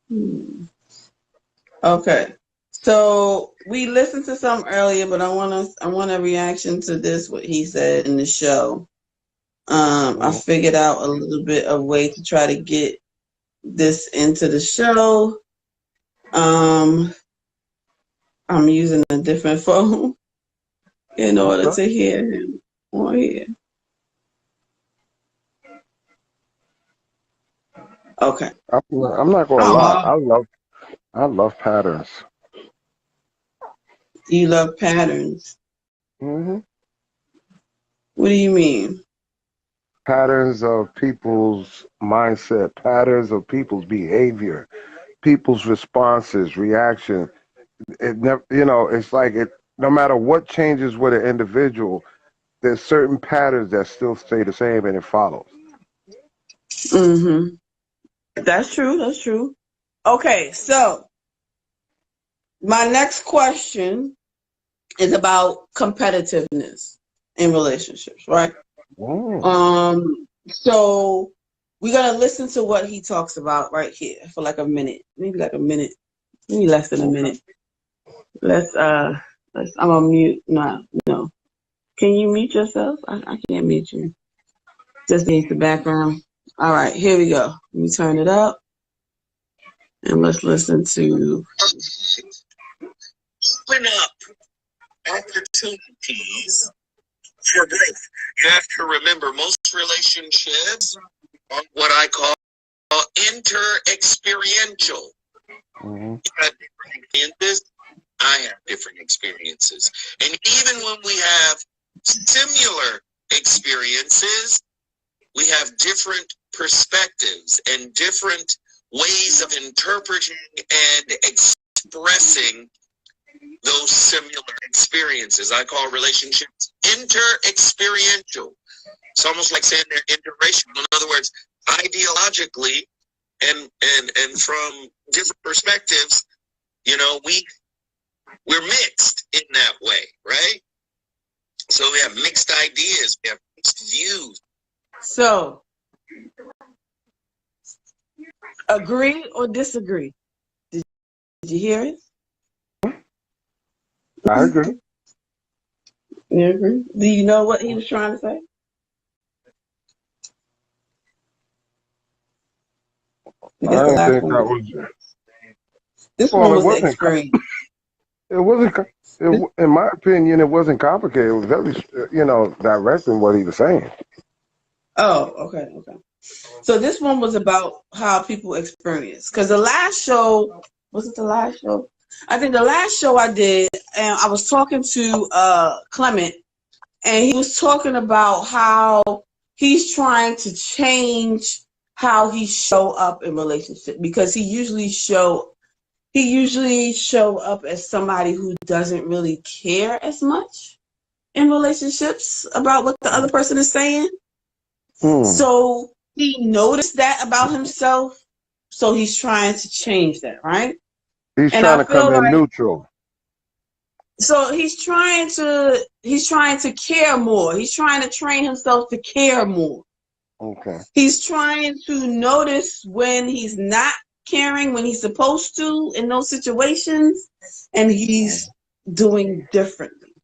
Hmm. Okay. So we listened to some earlier, but I want a reaction to this, what he said in the show. I Mhm. figured out a little bit of way to try to get this into the show. Um, I'm using a different phone in order Okay. to hear him on here. Okay. I'm not gonna lie. Oh, I love patterns. you love patterns. Hmm. What do you mean? Patterns of people's mindset, patterns of people's behavior, people's responses, reaction. It never, it's like it. No matter what changes with an individual, there's certain patterns that still stay the same, and it follows. Mm-hmm. That's true. That's true. Okay, so my next question is about competitiveness in relationships, right? Mm. So we're gonna listen to what he talks about right here for like a minute, maybe like a minute, maybe less than a Okay. minute. Let's I'm on mute. No, no. Can you mute yourself? I can't mute you. Just needs the background. All right, here we go. Let me turn it up and let's listen to. Open up opportunities for growth. You have to remember most relationships are what I call inter-experiential. You have different experiences. I have different experiences. And even when we have similar experiences, we have different perspectives and different ways of interpreting and expressing those similar experiences. I call relationships inter-experiential. It's almost like saying they're interracial. In other words, ideologically and from different perspectives, you know, we're mixed in that way, right? So we have mixed ideas, we have mixed views. So, agree or disagree? Did you hear it? I agree. You agree? Do you know what he was trying to say? I didn't think that was. This one was the experience. It wasn't. In my opinion, it wasn't complicated. It was very, direct in what he was saying. Oh, okay. So this one was about how people experience. Because the last show, was it the last show? I think the last show I did, and I was talking to Clement, and he was talking about how he's trying to change how he show up in relationship, because he usually show up as somebody who doesn't really care as much in relationships about what the other person is saying. So he noticed that about himself, so he's trying to change that, right? He's trying to come in neutral. So he's trying to care more. He's trying to train himself to care more. Okay. He's trying to notice when he's not caring, when he's supposed to in those situations, and he's doing differently.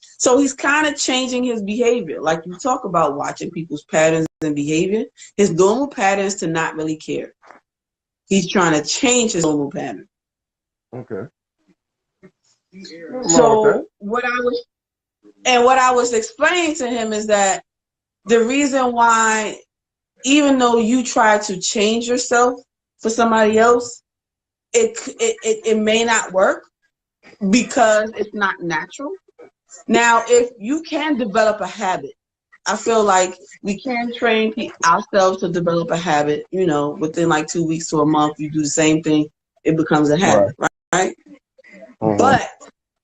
So he's kind of changing his behavior. Like you talk about watching people's patterns and behavior, his normal patterns to not really care. He's trying to change his normal pattern. Okay. So what I was explaining to him is that the reason why, even though you try to change yourself for somebody else, it may not work because it's not natural. Now, if you can develop a habit, I feel like we can train ourselves to develop a habit, within like 2 weeks to a month, you do the same thing, it becomes a habit, right? But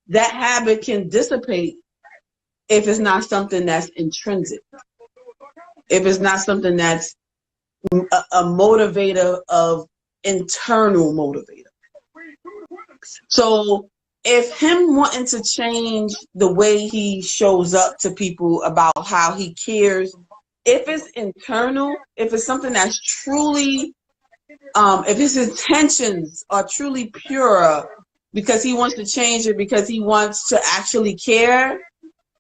that habit can dissipate if it's not something that's intrinsic. If it's not something that's a motivator of internal motivator. So if him wanting to change the way he shows up to people about how he cares, if it's internal, if it's something that's truly, if his intentions are truly pure because he wants to change it, because he wants to actually care,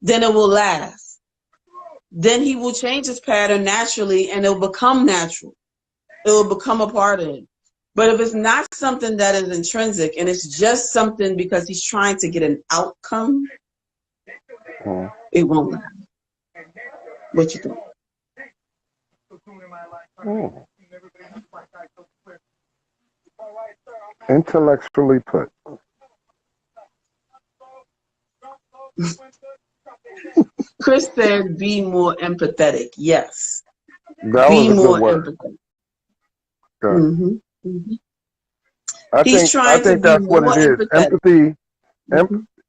then it will last. Then he will change his pattern naturally and it'll become natural. It will become a part of him. But if it's not something that is intrinsic and it's just something because he's trying to get an outcome, it won't last. What you think? Intellectually put. Chris said, be more empathetic. Yes. That be was a more good word. empathetic. Good. He's trying to be that's more what it is. empathetic.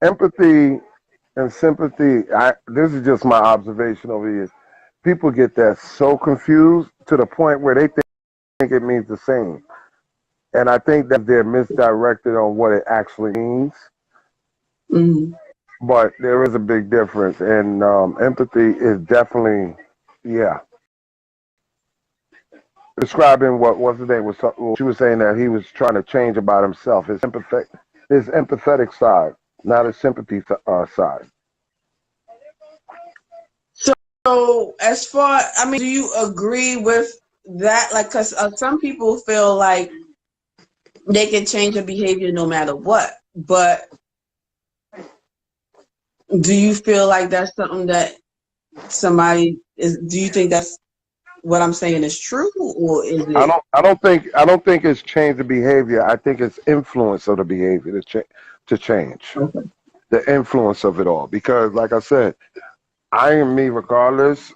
Empathy and sympathy. This is just my observation over here. People get that so confused to the point where they think it means the same. And I think that they're misdirected on what it actually means. But there is a big difference. And empathy is definitely, describing what's the name was. She was saying that he was trying to change about himself, his empathetic side. not a sympathy side. So, as far, I mean, do you agree with that? Like, because some people feel like they can change their behavior no matter what. But do you feel like that's something that somebody is? Do you think that's what I'm saying is true, or is I it? don't. I don't think it's change the behavior. I think it's influence of the behavior to change Okay. the influence of it all. Because, like I said, I am me regardless.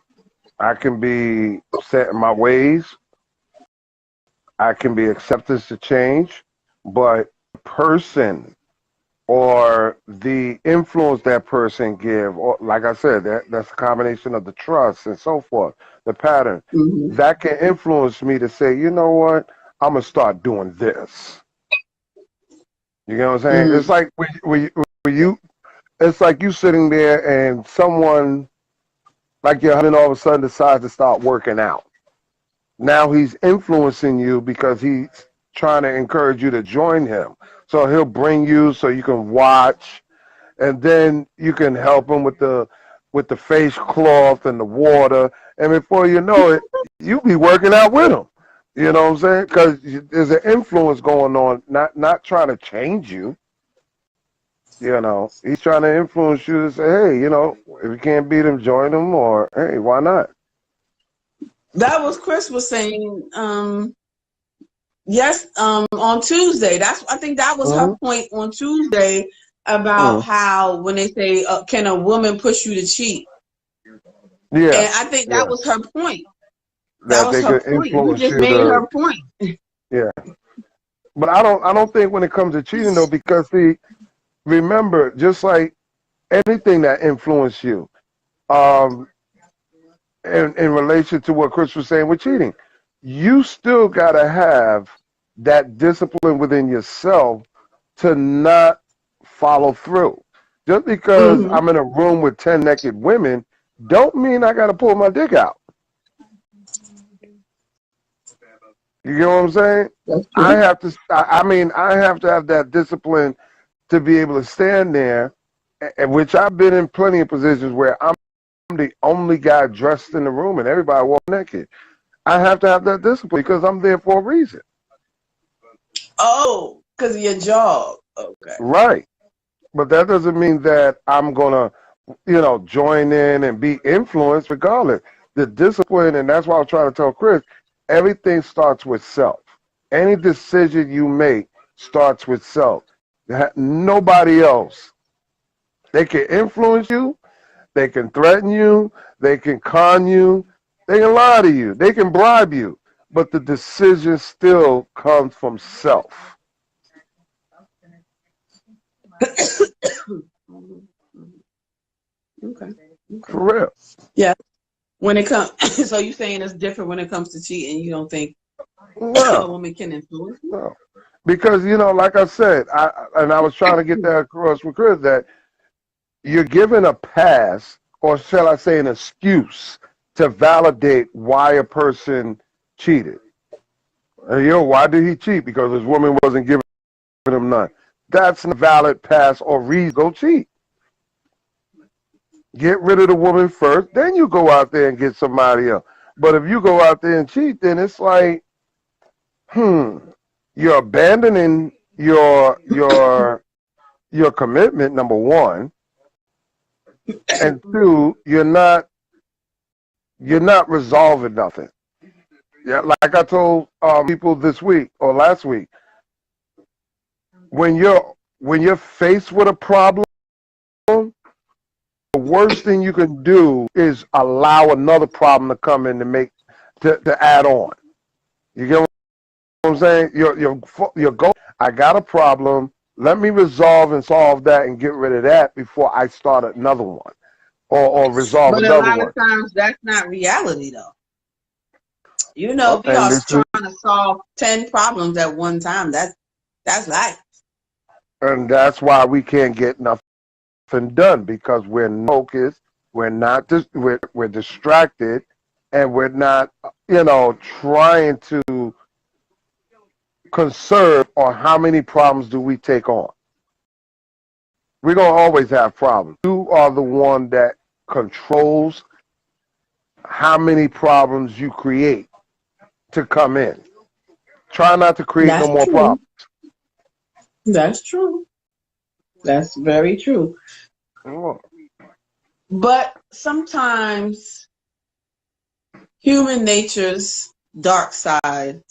I can be set in my ways. I can be acceptance to change, but the person or the influence that person give, or like I said, that's a combination of the trust and so forth, the pattern Hmm. that can influence me to say, you know what, I'm gonna start doing this. You know what I'm saying? Hmm. It's like when you it's like you sitting there and someone like your husband all of a sudden decides to start working out. Now he's influencing you because he's trying to encourage you to join him. So he'll bring you so you can watch, and then you can help him with the face cloth and the water, and before you know it, you be working out with him. You know what I'm saying? Because there's an influence going on, not trying to change you. You know, he's trying to influence you to say, hey, you know, if you can't beat him, join him, or hey, why not? That was Chris was saying. Yes, on Tuesday. That's I think that was her Mm-hmm. point on Tuesday about how when they say, "Can a woman push you to cheat?" And I Yes, think that was yes. her point. That That was they her could point. You influence just you made to, her point. yeah. But I don't think when it comes to cheating though, because see, remember, just like anything that influence you, um, in relation to what Chris was saying with cheating, you still gotta have that discipline within yourself to not follow through. Just because Hmm. I'm in a room with 10 naked women, don't mean I gotta pull my dick out. You get what I'm saying? That's I true. have to. I mean, I have to have that discipline to be able to stand there, which I've been in plenty of positions where I'm the only guy dressed in the room and everybody walk naked. I have to have that discipline because I'm there for a reason. Oh, because of your job. Okay. Right. But that doesn't mean that I'm going to, join in and be influenced regardless. The discipline, and that's why I was trying to tell Chris, everything starts with self. Any decision you make starts with self. Nobody else. They can influence you, they can threaten you, they can con you, they can lie to you, they can bribe you, but the decision still comes from self. Mhm. Okay. Okay. For real. Yeah. When it comes, so you saying it's different when it comes to cheating? You don't think a No, woman can influence you? no. Because, like I said, I was trying to get that across with Chris that you're given a pass, or shall I say an excuse, to validate why a person cheated. Why did he cheat? Because his woman wasn't giving him none. That's a valid pass or reason to go cheat. Get rid of the woman first, then you go out there and get somebody else. But if you go out there and cheat, then it's like, hmm, you're abandoning your commitment, number one, and two, you're not resolving nothing. Yeah, like I told people this week or last week, when you're faced with a problem, the worst thing you can do is allow another problem to come in to add on. You get what I'm saying? Your goal. I got a problem. Let me resolve and solve that and get rid of that before I start another one or resolve But a another lot of one. times that's not reality, though. Well, We are and this is trying to solve 10 problems at one time. That's life. and that's why we can't get nothing done because we're not focused, we're distracted, and we're not trying to conserve or how many problems do we take on. We're going to always have problems. You are the one that controls how many problems you create to come in. Try not to create no That's more true. problems. That's true. That's very true. Oh. But sometimes human nature's dark side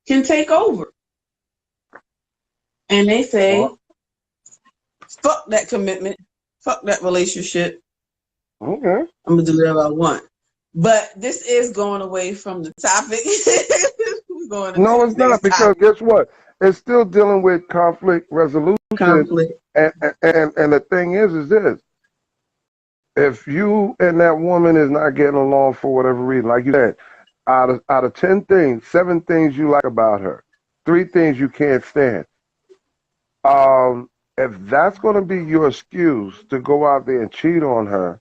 can take over. And they say, Well, fuck that commitment, fuck that relationship. okay. I'm going to do whatever I want. But this is going away from the topic. We're going into No, the it's not, next because topic. guess what? It's still dealing with conflict resolution. Conflict. And the thing is this. If you and that woman is not getting along for whatever reason, like you said, out of 10 things, 7 things you like about her, 3 things you can't stand. If that's going to be your excuse to go out there and cheat on her,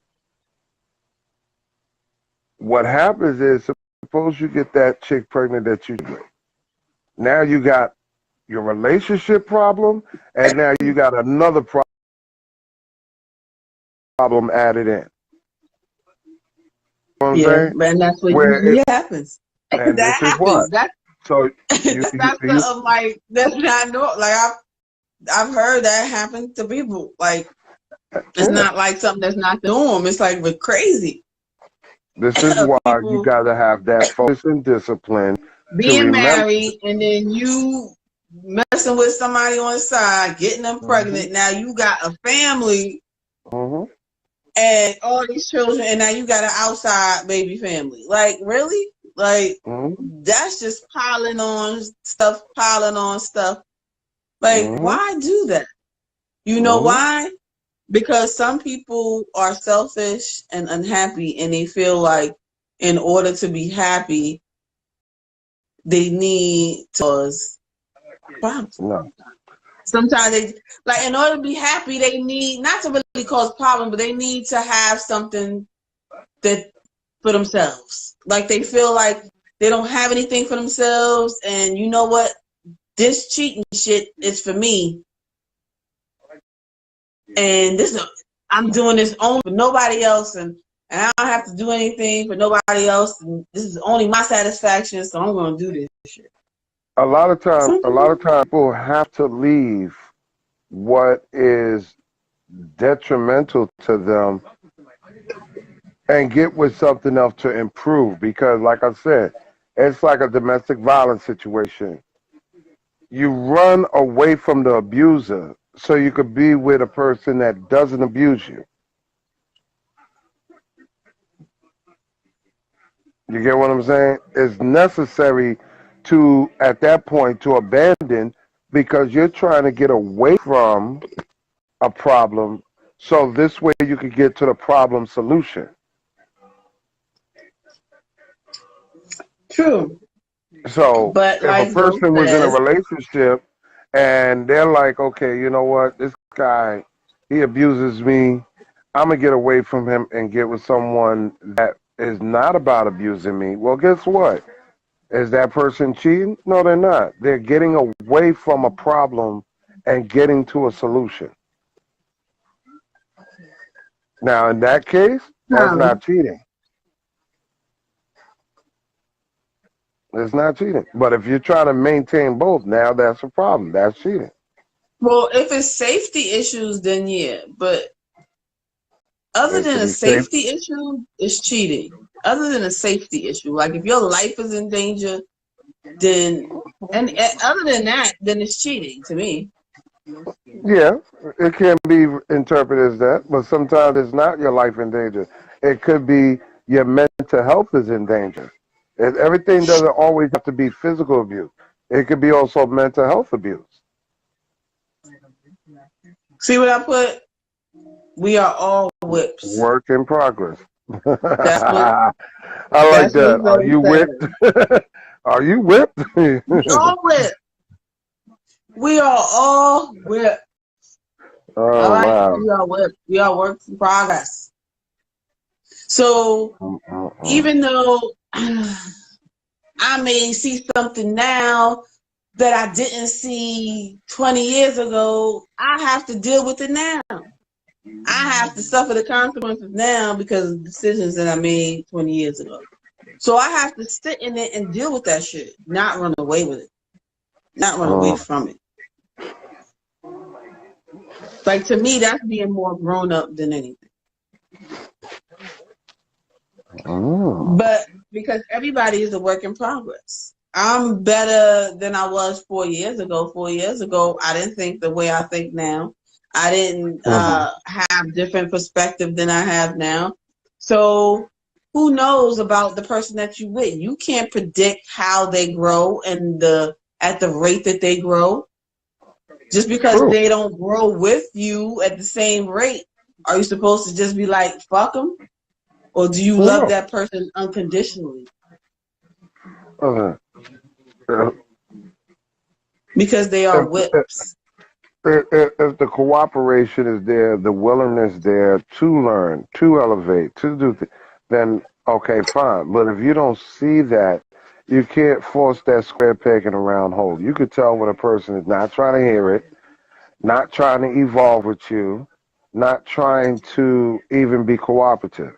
what happens is, suppose you get that chick pregnant that you with. Now you got your relationship problem, and now you got another problem added in. You know what I'm Yeah, saying? and that's what Where usually it, happens. and That this is what. happens. That's So that's not something like that's not no like I've heard that happen to people. Like it's yeah. not like something that's not the norm. It's like we're crazy. This is why you People got to have that focus and discipline to being remember. married and then you messing with somebody on the side, getting them Mm-hmm. pregnant. Now you got a family Mm-hmm. and all these children, and now you got an outside baby family. Like really? Like Mm-hmm. that's just piling on stuff, piling on stuff. Like Mm-hmm. why do that? You know Mm-hmm. why? Because some people are selfish and unhappy, and they feel like in order to be happy, they need to cause problems. No. Sometimes they like in order to be happy, they need not to really cause problems, but they need to have something that for themselves. Like they feel like they don't have anything for themselves, and you know what? This cheating shit is for me, and I'm doing this only for nobody else, and I don't have to do anything for nobody else. And this is only my satisfaction, so I'm gonna do this shit. A lot of time people have to leave what is detrimental to them and get with something else to improve, because like I said, it's like a domestic violence situation. You run away from the abuser so you could be with a person that doesn't abuse you. You get what I'm saying? It's necessary to, at that point, to abandon, because you're trying to get away from a problem so this way you can get to the problem solution. True, So but if a like Joe person was in a says, relationship and they're like, okay, you know what, this guy, he abuses me, I'm going to get away from him and get with someone that is not about abusing me. Well, guess what? Is that person cheating? No, they're not. They're getting away from a problem and getting to a solution. Now, in that case, that's not cheating. It's not cheating. But if you're trying to maintain both, now that's a problem. That's cheating. well, if it's safety issues, then yeah. But other It than could a be safe. safety issue, it's cheating. Other than a safety issue, like if your life is in danger, then and other than that, then it's cheating to me. Yeah, it can be interpreted as that, but sometimes it's not your life in danger. It could be your mental health is in danger. Everything doesn't always have to be physical abuse. It could be also mental health abuse. See what I put? We are all whips. Work in progress. That's what I like that's what that. Are Zoe you whipped? said. Are you whipped? We all whip. We are all whip. All Oh right, wow. we are whip. We are works in progress. So Mm-mm-mm. even though I may see something now that I didn't see 20 years ago, I have to deal with it now. I have to suffer the consequences now because of decisions that I made 20 years ago. So I have to sit in it and deal with that shit, not run away with it, not run away from it. Like, to me, that's being more grown up than anything. But because everybody is a work in progress. I'm better than I was 4 years ago. 4 years ago, I didn't think the way I think now. I didn't have different perspective than I have now. So who knows about the person that you with? You can't predict how they grow and at the rate that they grow. Just because they don't grow with you at the same rate, are you supposed to just be like, fuck them? Or do you love that person unconditionally? Because they are whips. If the cooperation is there, the willingness there to learn, to elevate, to do then okay, fine. But if you don't see that, you can't force that square peg in a round hole. You could tell when a person is not trying to hear it, not trying to evolve with you, not trying to even be cooperative.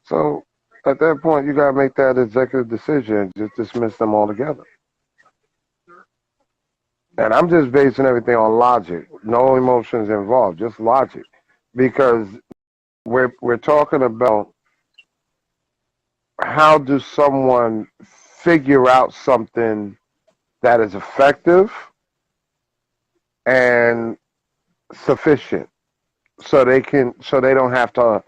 So at that point, you got to make that executive decision and just dismiss them altogether. And I'm just basing everything on logic, no emotions involved, just logic, because we're talking about how does someone figure out something that is effective and sufficient, so they don't have to,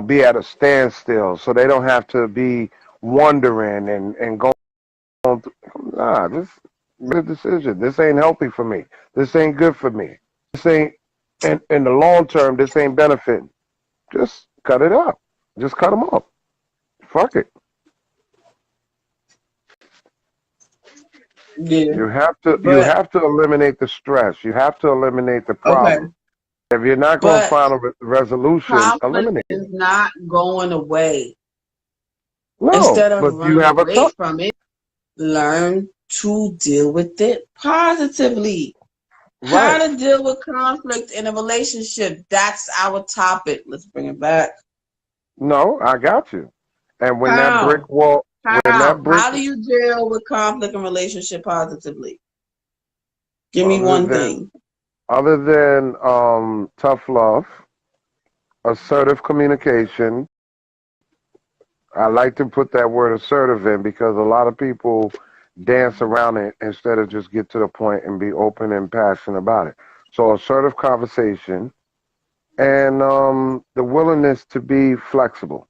be at a standstill, so they don't have to be wondering and going. Nah, this a decision. This ain't healthy for me. This ain't good for me. This ain't in the long term. This ain't benefiting. Just cut it up. Just cut them off. Fuck it. Yeah. You have to eliminate the stress. You have to eliminate the problem. Okay. If you're not going to find a resolution, eliminate it. Conflict is not going away. No, instead of but you running have a away thought. from it, learn to deal with it positively. Right. How to deal with conflict in a relationship. That's our topic. Let's bring it back. No, I got you. And when that brick wall, how do you deal with conflict in relationship positively? Give me one thing. Other than tough love, assertive communication. I like to put that word assertive in because a lot of people dance around it instead of just get to the point and be open and passionate about it. So assertive conversation and the willingness to be flexible.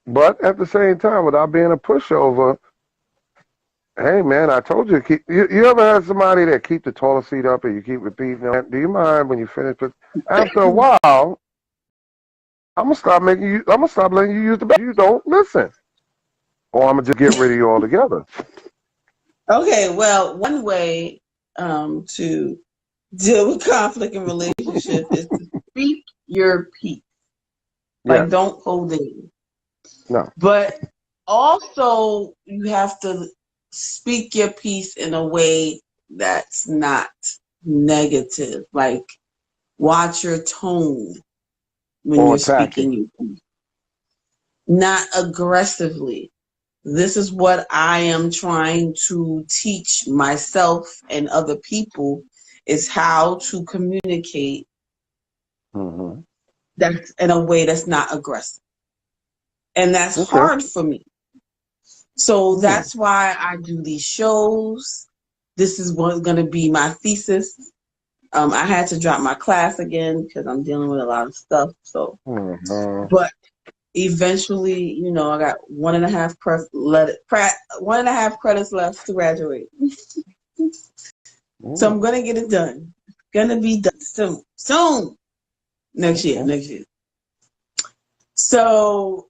But at the same time, without being a pushover, hey man, I told you, you ever had somebody that keep the toilet seat up and you keep repeating it? Do you mind when you finish? After a while, I'm gonna stop letting you use the bathroom. You don't listen, or I'm gonna just get rid of you altogether. Okay, well, one way to deal with conflict in relationship is to speak your piece. Like, don't hold it. No. But also, you have to speak your piece in a way that's not negative. Like, watch your tone when you're speaking your piece. Not aggressively. This is what I am trying to teach myself and other people is how to communicate that's in a way that's not aggressive. And that's hard for me. So that's why I do these shows. This is what's going to be my thesis. I had to drop my class again because I'm dealing with a lot of stuff. So, but eventually, I got 1.5 credits left to graduate. So I'm gonna get it done. It's gonna be done soon. Next year. So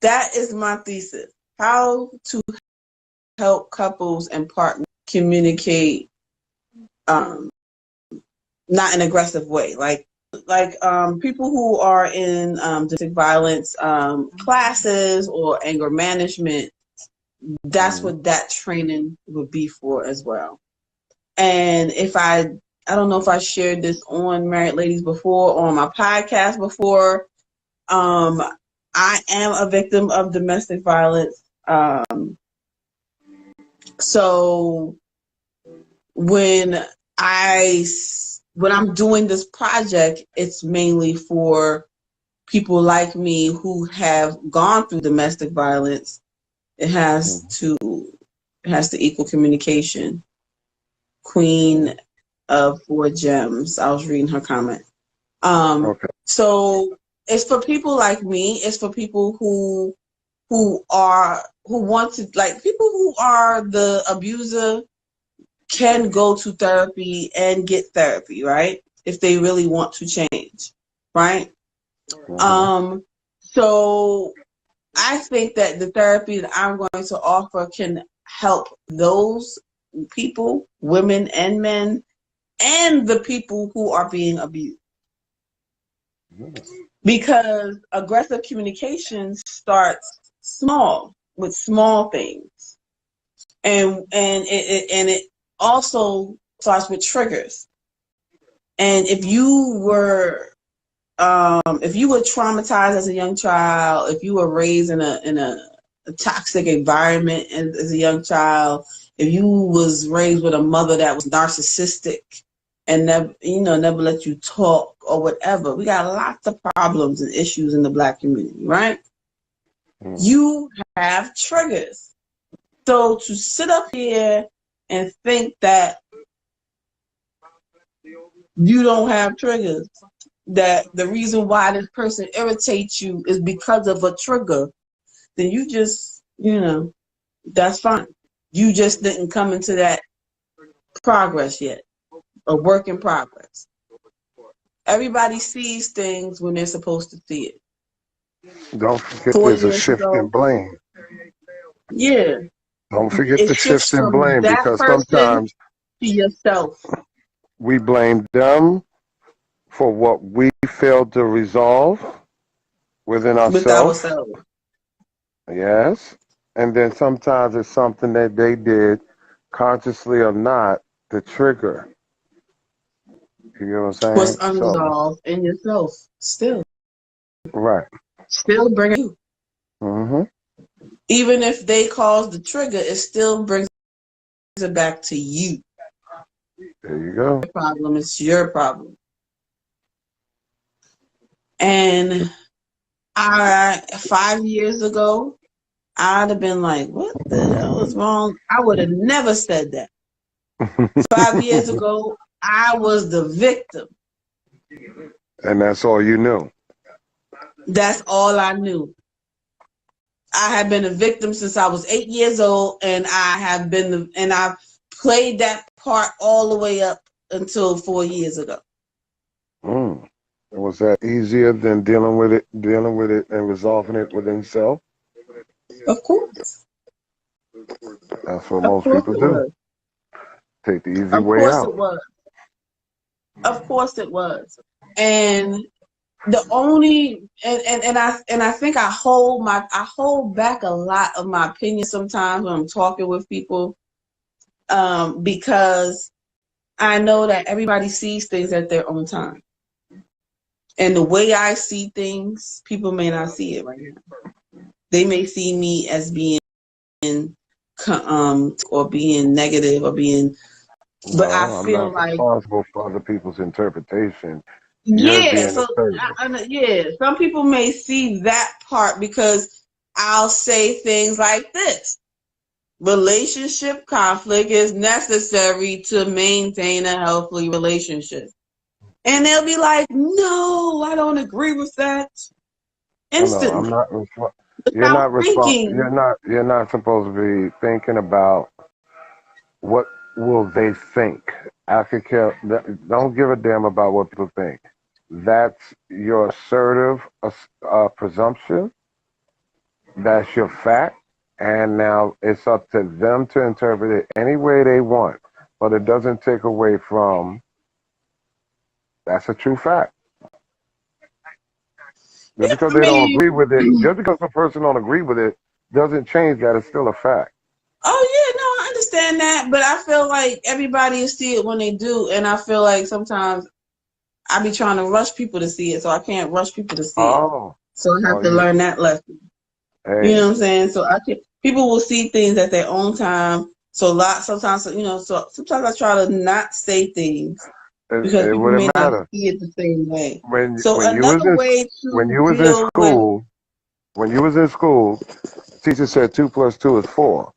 that is my thesis. How to help couples and partners communicate not in an aggressive way. Like people who are in domestic violence classes or anger management, that's what that training would be for as well. And if I don't know if I shared this on Married Ladies before or on my podcast before. I am a victim of domestic violence. So when I'm doing this project, it's mainly for people like me who have gone through domestic violence. It has to equal communication. Queen of 4 gems. I was reading her comment. Okay. So it's for people like me. It's for people who want to, like, people who are the abuser can go to therapy and get therapy, right? If they really want to change, right? So I think that the therapy that I'm going to offer can help those people, women and men, and the people who are being abused. Because aggressive communication starts small, with small things. And it also starts with triggers. And if you were traumatized as a young child, if you were raised in a toxic environment as a young child, if you was raised with a mother that was narcissistic and never let you talk or whatever, we got lots of problems and issues in the Black community, right? You have triggers. So to sit up here and think that you don't have triggers, that the reason why this person irritates you is because of a trigger, then you just, that's fine. You just didn't come into that progress yet, a work in progress. Everybody sees things when they're supposed to see it. Don't forget there's a shift in blame. Yeah. Don't forget the shift in from blame, that because person sometimes to yourself. we blame them for what we failed to resolve within With ourselves. ourselves. Yes. And then sometimes it's something that they did, consciously or not, the trigger. You know what I'm saying? Was unresolved in yourself still. Right. Still bringing you. Even if they cause the trigger, it still brings it back to you. There you go. The problem is your problem. And 5 years ago, I'd have been like, what the hell is wrong? I would have never said that. 5 years ago, I was the victim. And that's all you knew. That's all I knew. I have been a victim since I was 8 years old, and I've played that part all the way up until 4 years ago. Was that easier than dealing with it and resolving it within self? Of course. That's what most people do. Take the easy way out. Of course it was. And the only and I think I hold back a lot of my opinion sometimes when I'm talking with people, because I know that everybody sees things at their own time. And the way I see things, people may not see it right now. They may see me as being or being negative or being, but I feel like I'm not responsible for other people's interpretation. Yeah, some people may see that part because I'll say things like this. Relationship conflict is necessary to maintain a healthy relationship. And they'll be like, no, I don't agree with that. Instantly. No, you're not supposed to be thinking about what will they think. Don't give a damn about what people think. That's your assertive presumption. That's your fact. And now it's up to them to interpret it any way they want. But it doesn't take away from, that's a true fact. Just because they don't agree with it, just because a person don't agree with it, doesn't change that it's still a fact. Oh yeah, no, I understand that, but I feel like everybody will see it when they do, and I feel like sometimes I be trying to rush people to see it, so I can't rush people to see it. Oh, So I have oh, to learn that lesson. You know hey, what I'm saying? So I can people will see things at their own time. So sometimes so sometimes I try to not say things because it people may wouldn't not matter see it the same way. when So when you was another in way when to you was in deal with school. When you was in school, teacher said 2 + 2 is 4.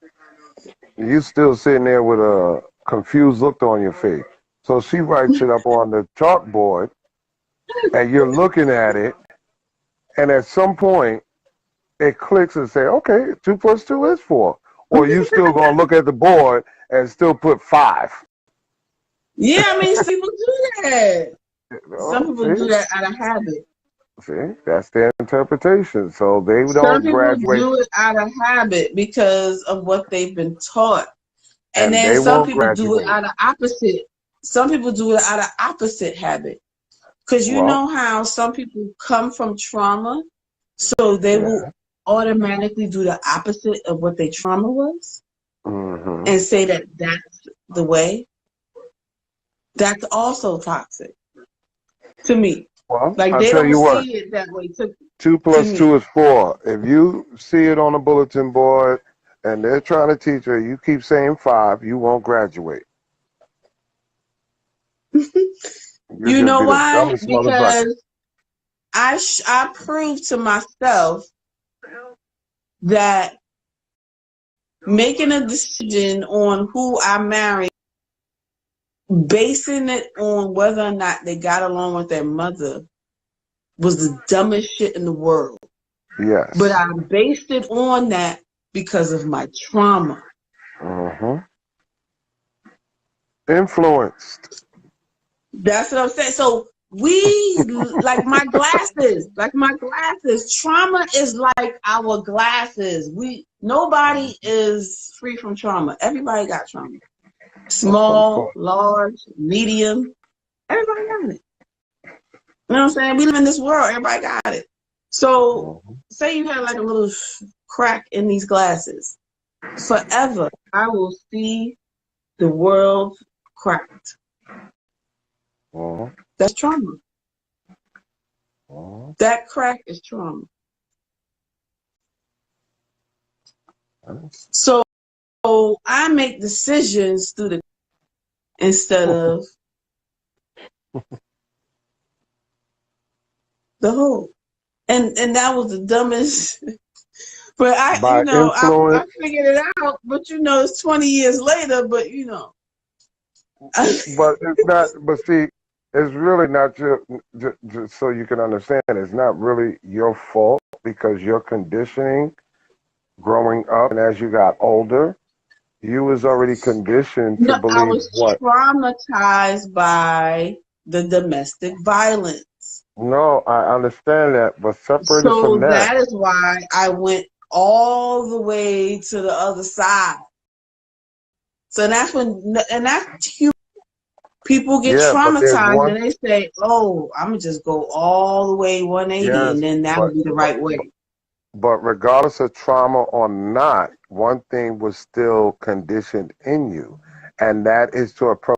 You still sitting there with a confused look on your face. So she writes it up on the chalkboard, and you're looking at it, and at some point it clicks and say, "Okay, 2 + 2 is 4." Or you still gonna look at the board and still put 5. yeah, I mean some people do that. Some Oh, people do that out of habit. see, that's their interpretation. So they Some don't people graduate, do it out of habit because of what they've been taught. And and then they some won't people do it graduate. out of opposite. Some people do it out of opposite habit. Because you Well, know how some people come from trauma, so they will yeah. automatically do the opposite of what their trauma was Hmm. and say that that's the way. That's also toxic to me. Well, Like I'll they tell don't you what. see it that way Two to plus two me. is 4. If you see it on a bulletin board and they're trying to teach you, you keep saying 5, you won't graduate. You'll You just know be the why? dumbest motherfucker. Because I proved to myself that making a decision on who I marry, basing it on whether or not they got along with their mother, was the dumbest shit in the world. But Yes. I based it on that because of my trauma. Hmm. Influenced. That's what I'm saying. So like my glasses. Trauma is like our glasses. Nobody is free from trauma. Everybody got trauma. Of some Small, sort. large, medium. Everybody got it. You know what I'm saying? We live in this world. Everybody got it. So Hmm. say you had like a little crack in these glasses. Forever, I will see the world cracked. Hmm. That's trauma. Hmm. That crack is trauma. So I make decisions through the instead of the whole. And that was the dumbest. But By I influence, figured it out. But it's 20 years later. But but it's not, but see, it's really not just so you can understand, it's not really your fault because your conditioning growing up and as you got older, you was already conditioned to no, I believe was what? traumatized by the domestic violence. No, I understand that, but separated from So that, that is why I went all the way to the other side. So that's human. People get yeah, but there's traumatized one, and they say, "Oh, I'm gonna just go all the way 180, and yes, then that'll but be the but right way." but regardless of trauma or not, one thing was still conditioned in you, and that is to approach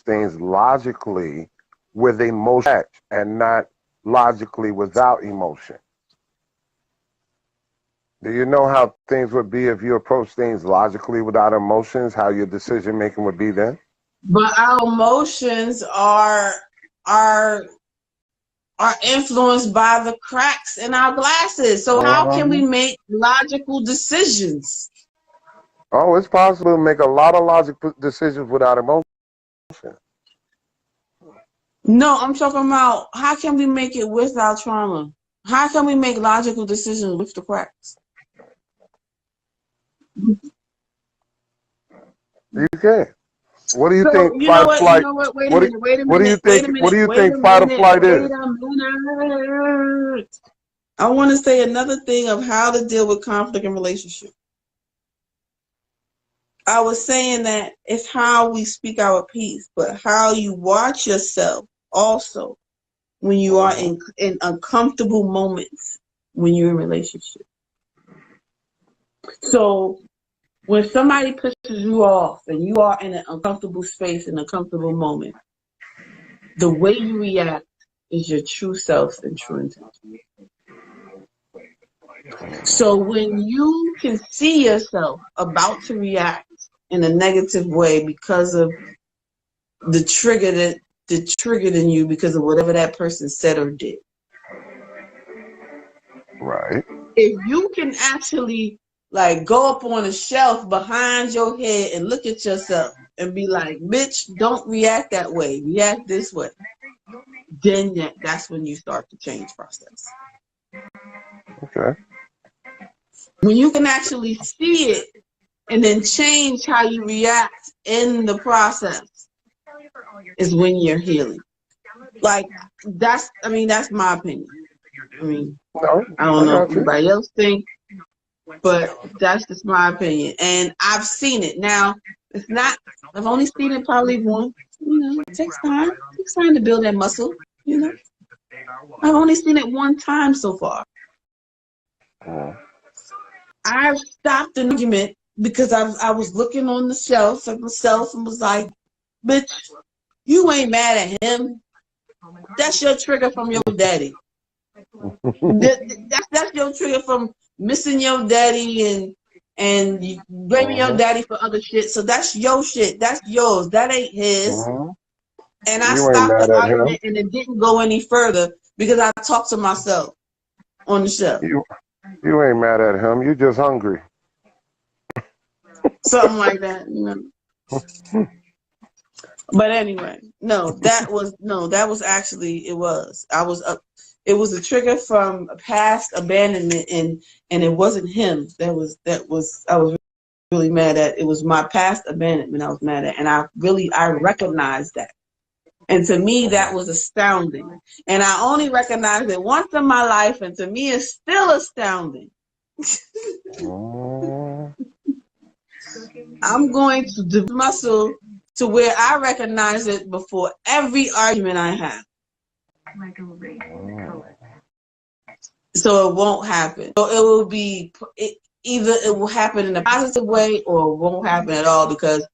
things logically with emotion and not logically without emotion. Do you know how things would be if you approach things logically without emotions, how your decision making would be then? But our emotions are are influenced by the cracks in our glasses. So how can we Mhm. make logical decisions? Oh, it's possible to make a lot of logical decisions without emotion. No, I'm talking about how can we make it without trauma? How can we make logical decisions with the cracks? You can. What do you So think fight or flight? wait a What do, minute, wait a what do you minute, wait think? a What do minute, you wait think a fight or minute, flight wait is? a minute. I want to say another thing of how to deal with conflict in relationships. I was saying that it's how we speak our piece, but how you watch yourself also when you are Mhm. in uncomfortable moments when you're in a relationship. So when somebody pisses you off and you are in an uncomfortable space, an uncomfortable moment, the way you react is your true self and true intention. So when you can see yourself about to react in a negative way because of the trigger that triggered in you because of whatever that person said or did. Right. If you can actually like go up on a shelf behind your head and look at yourself and be like, bitch, don't react that way. React this way. Then that's when you start the change process. Okay. When you can actually see it and then change how you react in the process is when you're healing. Like that's my opinion. I mean, No, I don't know got if you. anybody else think, but that's just my opinion. And I've seen it. Now, it's not, I've only seen it probably once. You know, it takes time. It takes time to build that muscle, you know. I've only seen it one time so far. I've stopped an argument because I was looking on the shelf at myself and was like, bitch, you ain't mad at him. That's your trigger from your daddy. That's your trigger from missing your daddy and you blaming your daddy for other shit. So that's your shit. That's yours. That ain't his. And I You ain't stopped mad the at him. argument and it didn't go any further because I talked to myself on the show. You ain't mad at him. You just hungry. Something like that, you know. But anyway, that was actually it was. It was a trigger from a past abandonment and it wasn't him that was I was really mad at. It was my past abandonment I was mad at. And I recognized that. And to me that was astounding. And I only recognized it once in my life and to me it's still astounding. I'm going to develop muscle to where I recognize it before every argument I have. So it won't happen. So it will be either it will happen in a positive way or it won't happen at all because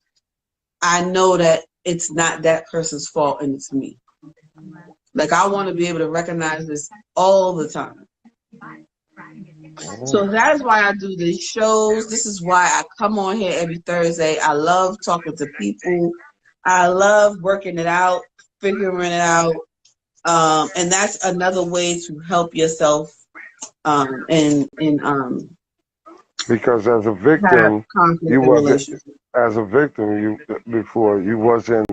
I know that it's not that person's fault and it's me. Like I want to be able to recognize this all the time. So that is why I do these shows. This is why I come on here every Thursday. I love talking to people. I love working it out, figuring it out. And that's another way to help yourself because as a have victim, conflict you in wasn't relationships. as a victim before you wasn't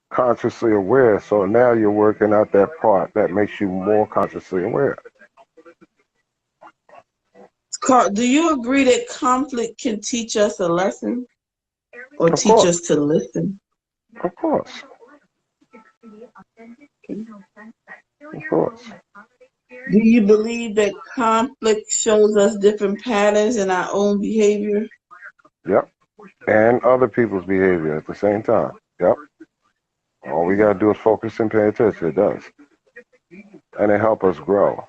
consciously aware. So now you're working out that part that makes you more consciously aware. Do you agree that conflict can teach us a lesson or Of teach course. us to listen? Of course. Of course. Do you believe that conflict shows us different patterns in our own behavior? Yep. And other people's behavior at the same time. Yep. All we gotta do is focus and pay attention. It does. And it helps us grow.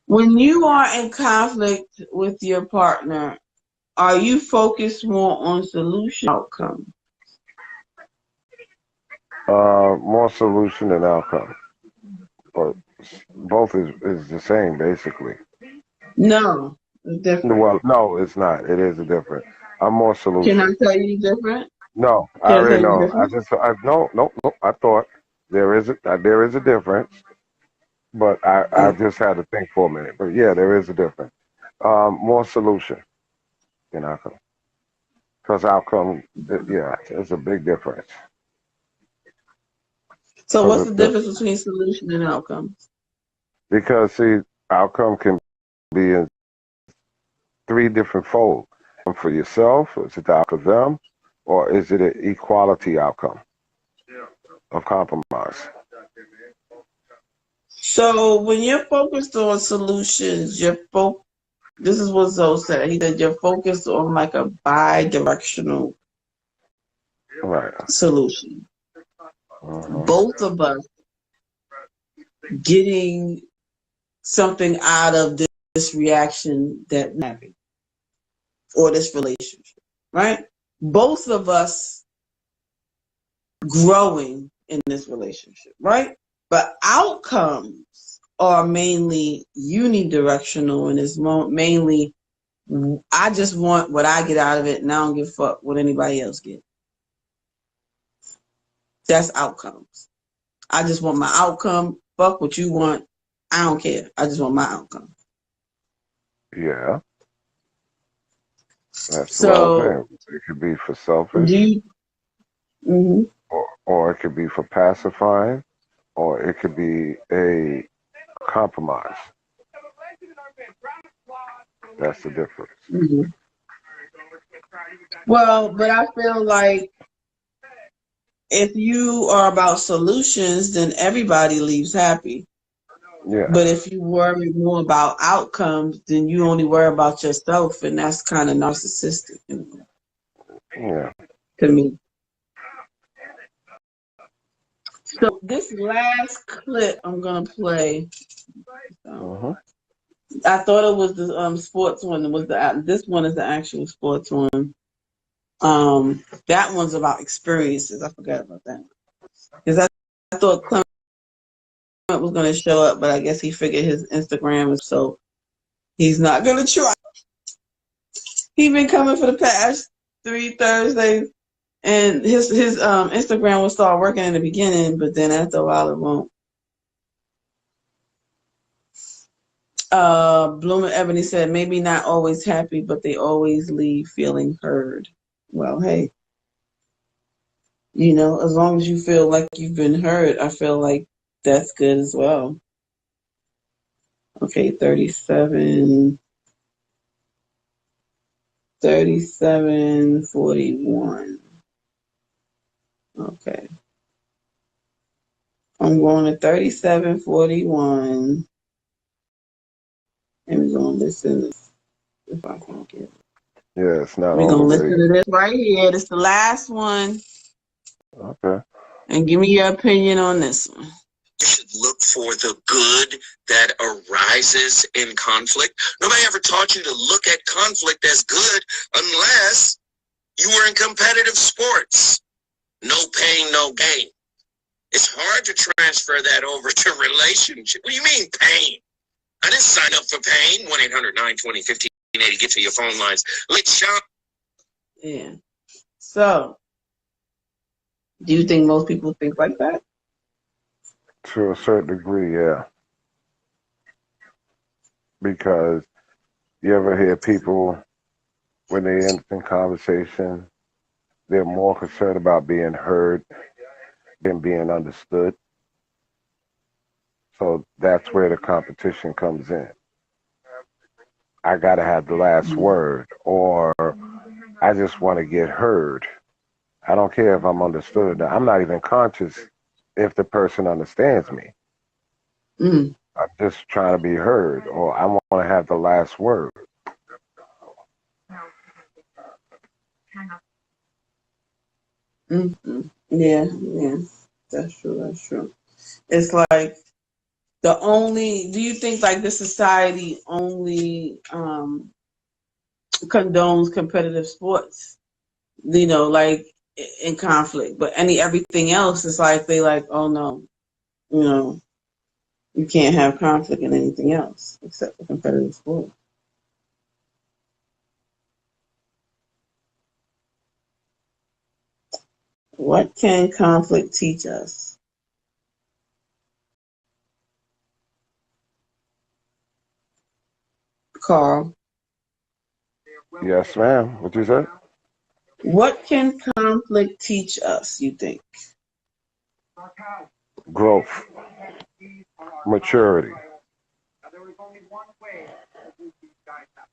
When you are in conflict with your partner, are you focused more on solution outcome? More solution than outcome. But both is the same basically. No, it's different. Well, no, it's not. It is a different. I'm more Can I solution. tell you different? No, I Can I tell already you know. different? No. I thought there is a difference, but I just had to think for a minute. But yeah, there is a difference. More solution than outcome. Because outcome, yeah, it's a big difference. So what's the difference between solution and outcome? Because see, outcome can be in three different folds. For yourself, is it the outcome for them, or is it an equality outcome of compromise? So when you're focused on solutions, this is what Zoe said. He said you're focused on like a bi-directional solution. Both of us getting something out of this this reaction that we're having or this relationship, right? Both of us growing in this relationship, right? But outcomes are mainly unidirectional, and it's mainly I just want what I get out of it, and I don't give a fuck what anybody else get. That's outcomes. I just want my outcome. Fuck what you want. I don't care. I just want my outcome. Yeah. That's well So, thing. It could be for selfish, do you? Mm-hmm. or it could be for pacifying, or it could be a compromise. That's the difference. Mm-hmm. Well, but I feel like if you are about solutions, then everybody leaves happy. Yeah. But if you worry more about outcomes, then you only worry about yourself, and that's kind of narcissistic, Yeah. to me. So this last clip I'm gonna play. I thought it was the sports one. It was this one is the actual sports one. That one's about experiences. I forgot about that because I thought Clement was gonna show up, but I guess he figured his Instagram is so he's not gonna try. He been coming for the past 3 Thursdays, and his Instagram will start working in the beginning, but then after a while it won't. Bloom and Ebony said, maybe not always happy, but they always leave feeling heard. Well, hey, as long as you feel like you've been heard, I feel like that's good as well. Okay, 3741. Okay. I'm going to 3741. And we're going to listen if I can get it. Yeah, it's not We're all going the to way. listen to this right here. This is the last one. Okay. And give me your opinion on this one. You should look for the good that arises in conflict. Nobody ever taught you to look at conflict as good unless you were in competitive sports. No pain, no gain. It's hard to transfer that over to relationship. What do you mean pain? I didn't sign up for pain. 1-800-920-1580. Get to your phone lines. Let's shop. Yeah. So, do you think most people think like that? To a certain degree, yeah. Because you ever hear people, when they end in conversation, they're more concerned about being heard than being understood. So that's where the competition comes in. I got to have the last word, or I just want to get heard. I don't care if I'm understood. I'm not even conscious if the person understands me. Mm. I'm just trying to be heard, or I want to have the last word. Mm-hmm. Yeah. That's true. It's like do you think like this society only condones competitive sports? Like in conflict, but everything else is like they like, oh no, you can't have conflict in anything else except for competitive sport. What can conflict teach us? Carl. Yes, ma'am. What you say? What can conflict teach us, you think? Growth, maturity,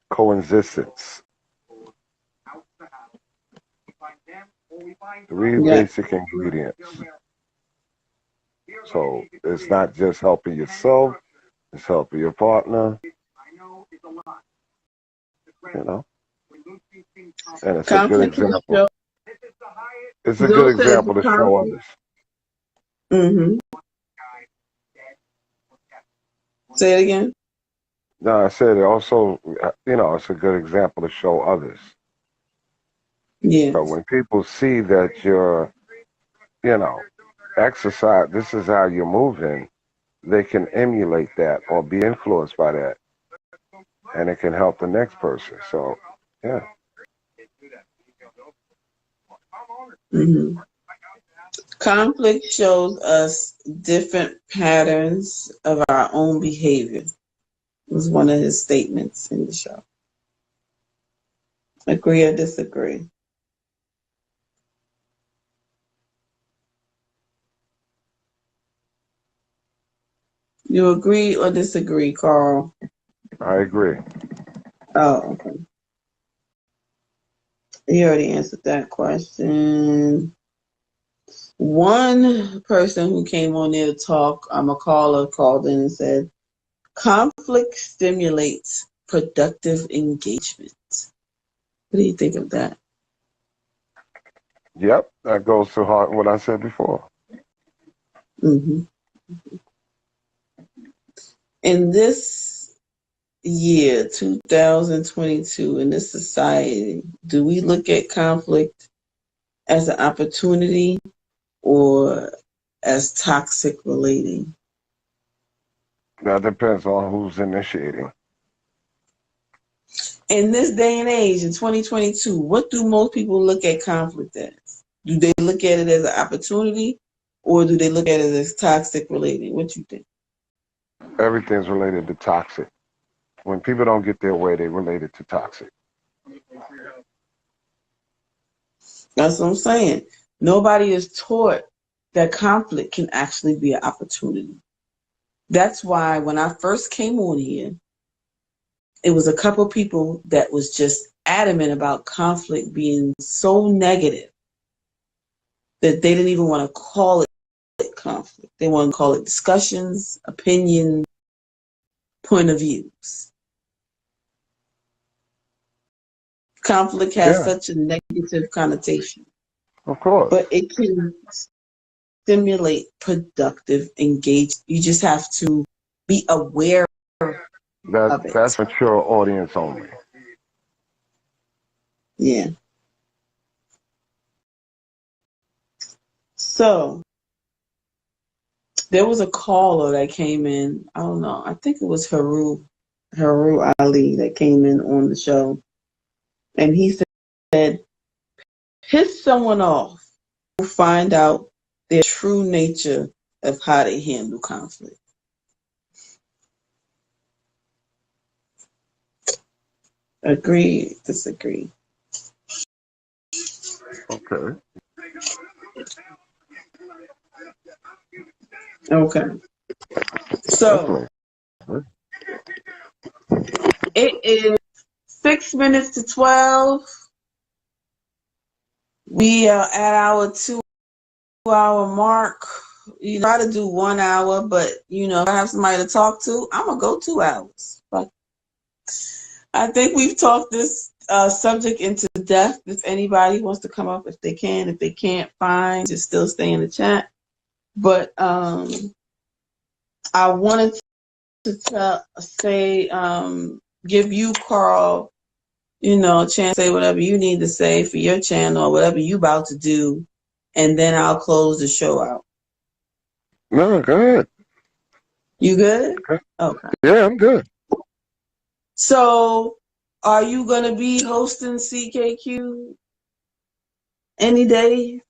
coexistence. Three basic ingredients. So it's not just helping yourself, it's helping your partner. And it's a good example. It's a good example to show others. Mm-hmm. Say it again. No, I said it also, it's a good example to show others. Yeah. So when people see that you're, you know, exercise, this is how you're moving, they can emulate that or be influenced by that, and it can help the next person. So, yeah. Mm-hmm. Conflict shows us different patterns of our own behavior, was one of his statements in the show. Agree or disagree? You agree or disagree, Carl? I agree. Oh, okay. You already answered that question. One person who came on there to talk, a caller, called in and said, conflict stimulates productive engagement. What do you think of that? Yep, that goes to heart what I said before. Mm-hmm. In this year, 2022, in this society, do we look at conflict as an opportunity or as toxic relating? That depends on who's initiating. In this day and age, in 2022, what do most people look at conflict as? Do they look at it as an opportunity or do they look at it as toxic relating? What you think? Everything's related to toxic. When people don't get their way, they relate it to toxic. That's what I'm saying. Nobody is taught that conflict can actually be an opportunity. That's why when I first came on here, it was a couple people that was just adamant about conflict being so negative that they didn't even want to call it conflict. They want to call it discussions, opinions, point of views. Conflict has Yeah, such a negative connotation, of course. but it can stimulate productive engagement. You just have to be aware of That's it. mature audience only. Yeah. So there was a caller that came in. I don't know. I think it was Haru Ali that came in on the show, and he said, "Piss someone off. You'll find out their true nature of how they handle conflict." Agree? Disagree? Okay. Okay. So Definitely. it is 6 minutes to 12. We are at our 2-hour mark. You try to do 1 hour, but if I have somebody to talk to, I'm gonna go 2 hours. But I think we've talked this subject into depth. If anybody wants to come up, if they can, if they can't, fine, just still stay in the chat. But I wanted to give you, Carl, a chance to say whatever you need to say for your channel or whatever you about to do, and then I'll close the show out. No, go ahead. You good? Okay. Okay. Yeah, I'm good. So, are you going to be hosting CKQ any day?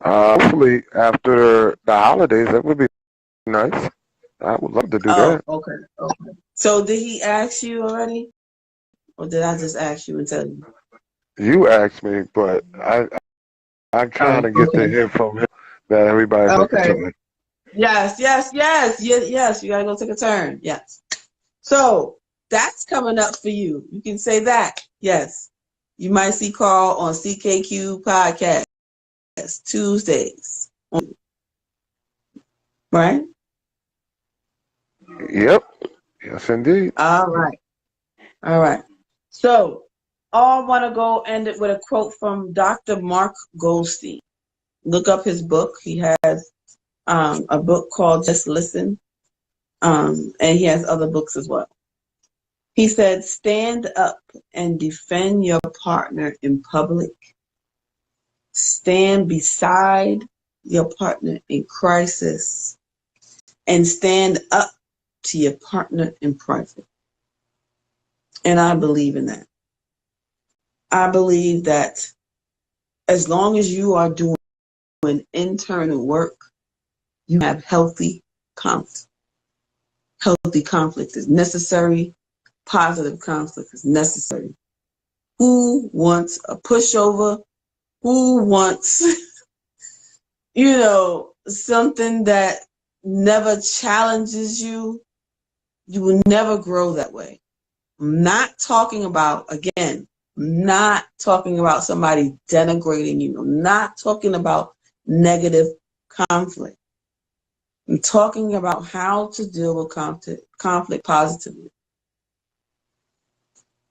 Hopefully after the holidays, that would be nice. I would love to do Oh, that. okay. Okay. So, did he ask you already? Or did I just ask you and tell you? You asked me, but I kind of get to hear from him that everybody take a Okay. turn. Yes. You got to go take a turn. Yes. So, that's coming up for you. You can say that. Yes. You might see Carl on CKQ Podcast Tuesdays. Right? Yep. Yes, indeed. All right. So, I want to go end it with a quote from Dr. Mark Goldstein. Look up his book. He has a book called Just Listen. And he has other books as well. He said, stand up and defend your partner in public. Stand beside your partner in crisis. And stand up to your partner in private. And I believe in that. I believe that as long as you are doing internal work, you have healthy conflict. Healthy conflict is necessary. Positive conflict is necessary. Who wants a pushover? Who wants, something that never challenges you? You will never grow that way. I'm not talking about, again, not talking about somebody denigrating you. I'm not talking about negative conflict. I'm talking about how to deal with conflict positively.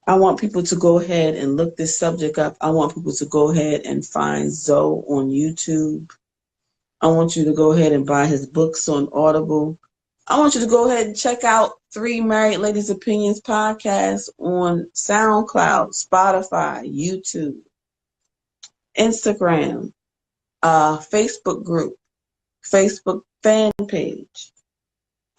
I want people to go ahead and look this subject up. I want people to go ahead and find Zoe on YouTube. I want you to go ahead and buy his books on Audible. I want you to go ahead and check out Three Married Ladies Opinions podcast on SoundCloud, Spotify, YouTube, Instagram, Facebook group, Facebook fan page.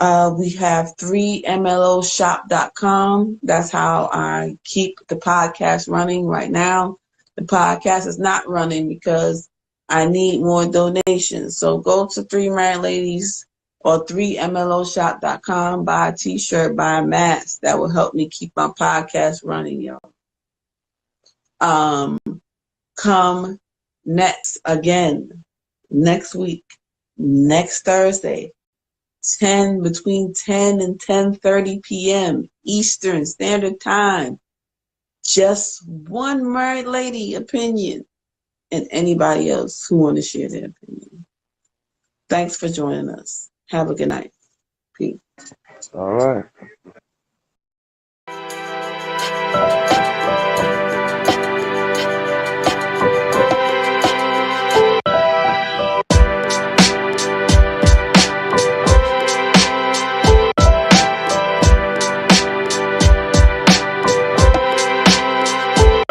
We have 3mloshop.com. That's how I keep the podcast running right now. The podcast is not running because I need more donations. So go to 3 Married Ladies or 3mloshop.com, buy a t-shirt, buy a mask. That will help me keep my podcast running, y'all. Come next week, next Thursday, between 10 and 10:30 p.m. Eastern Standard Time. Just one married lady opinion and anybody else who want to share their opinion. Thanks for joining us. Have a good night. Peace. All right.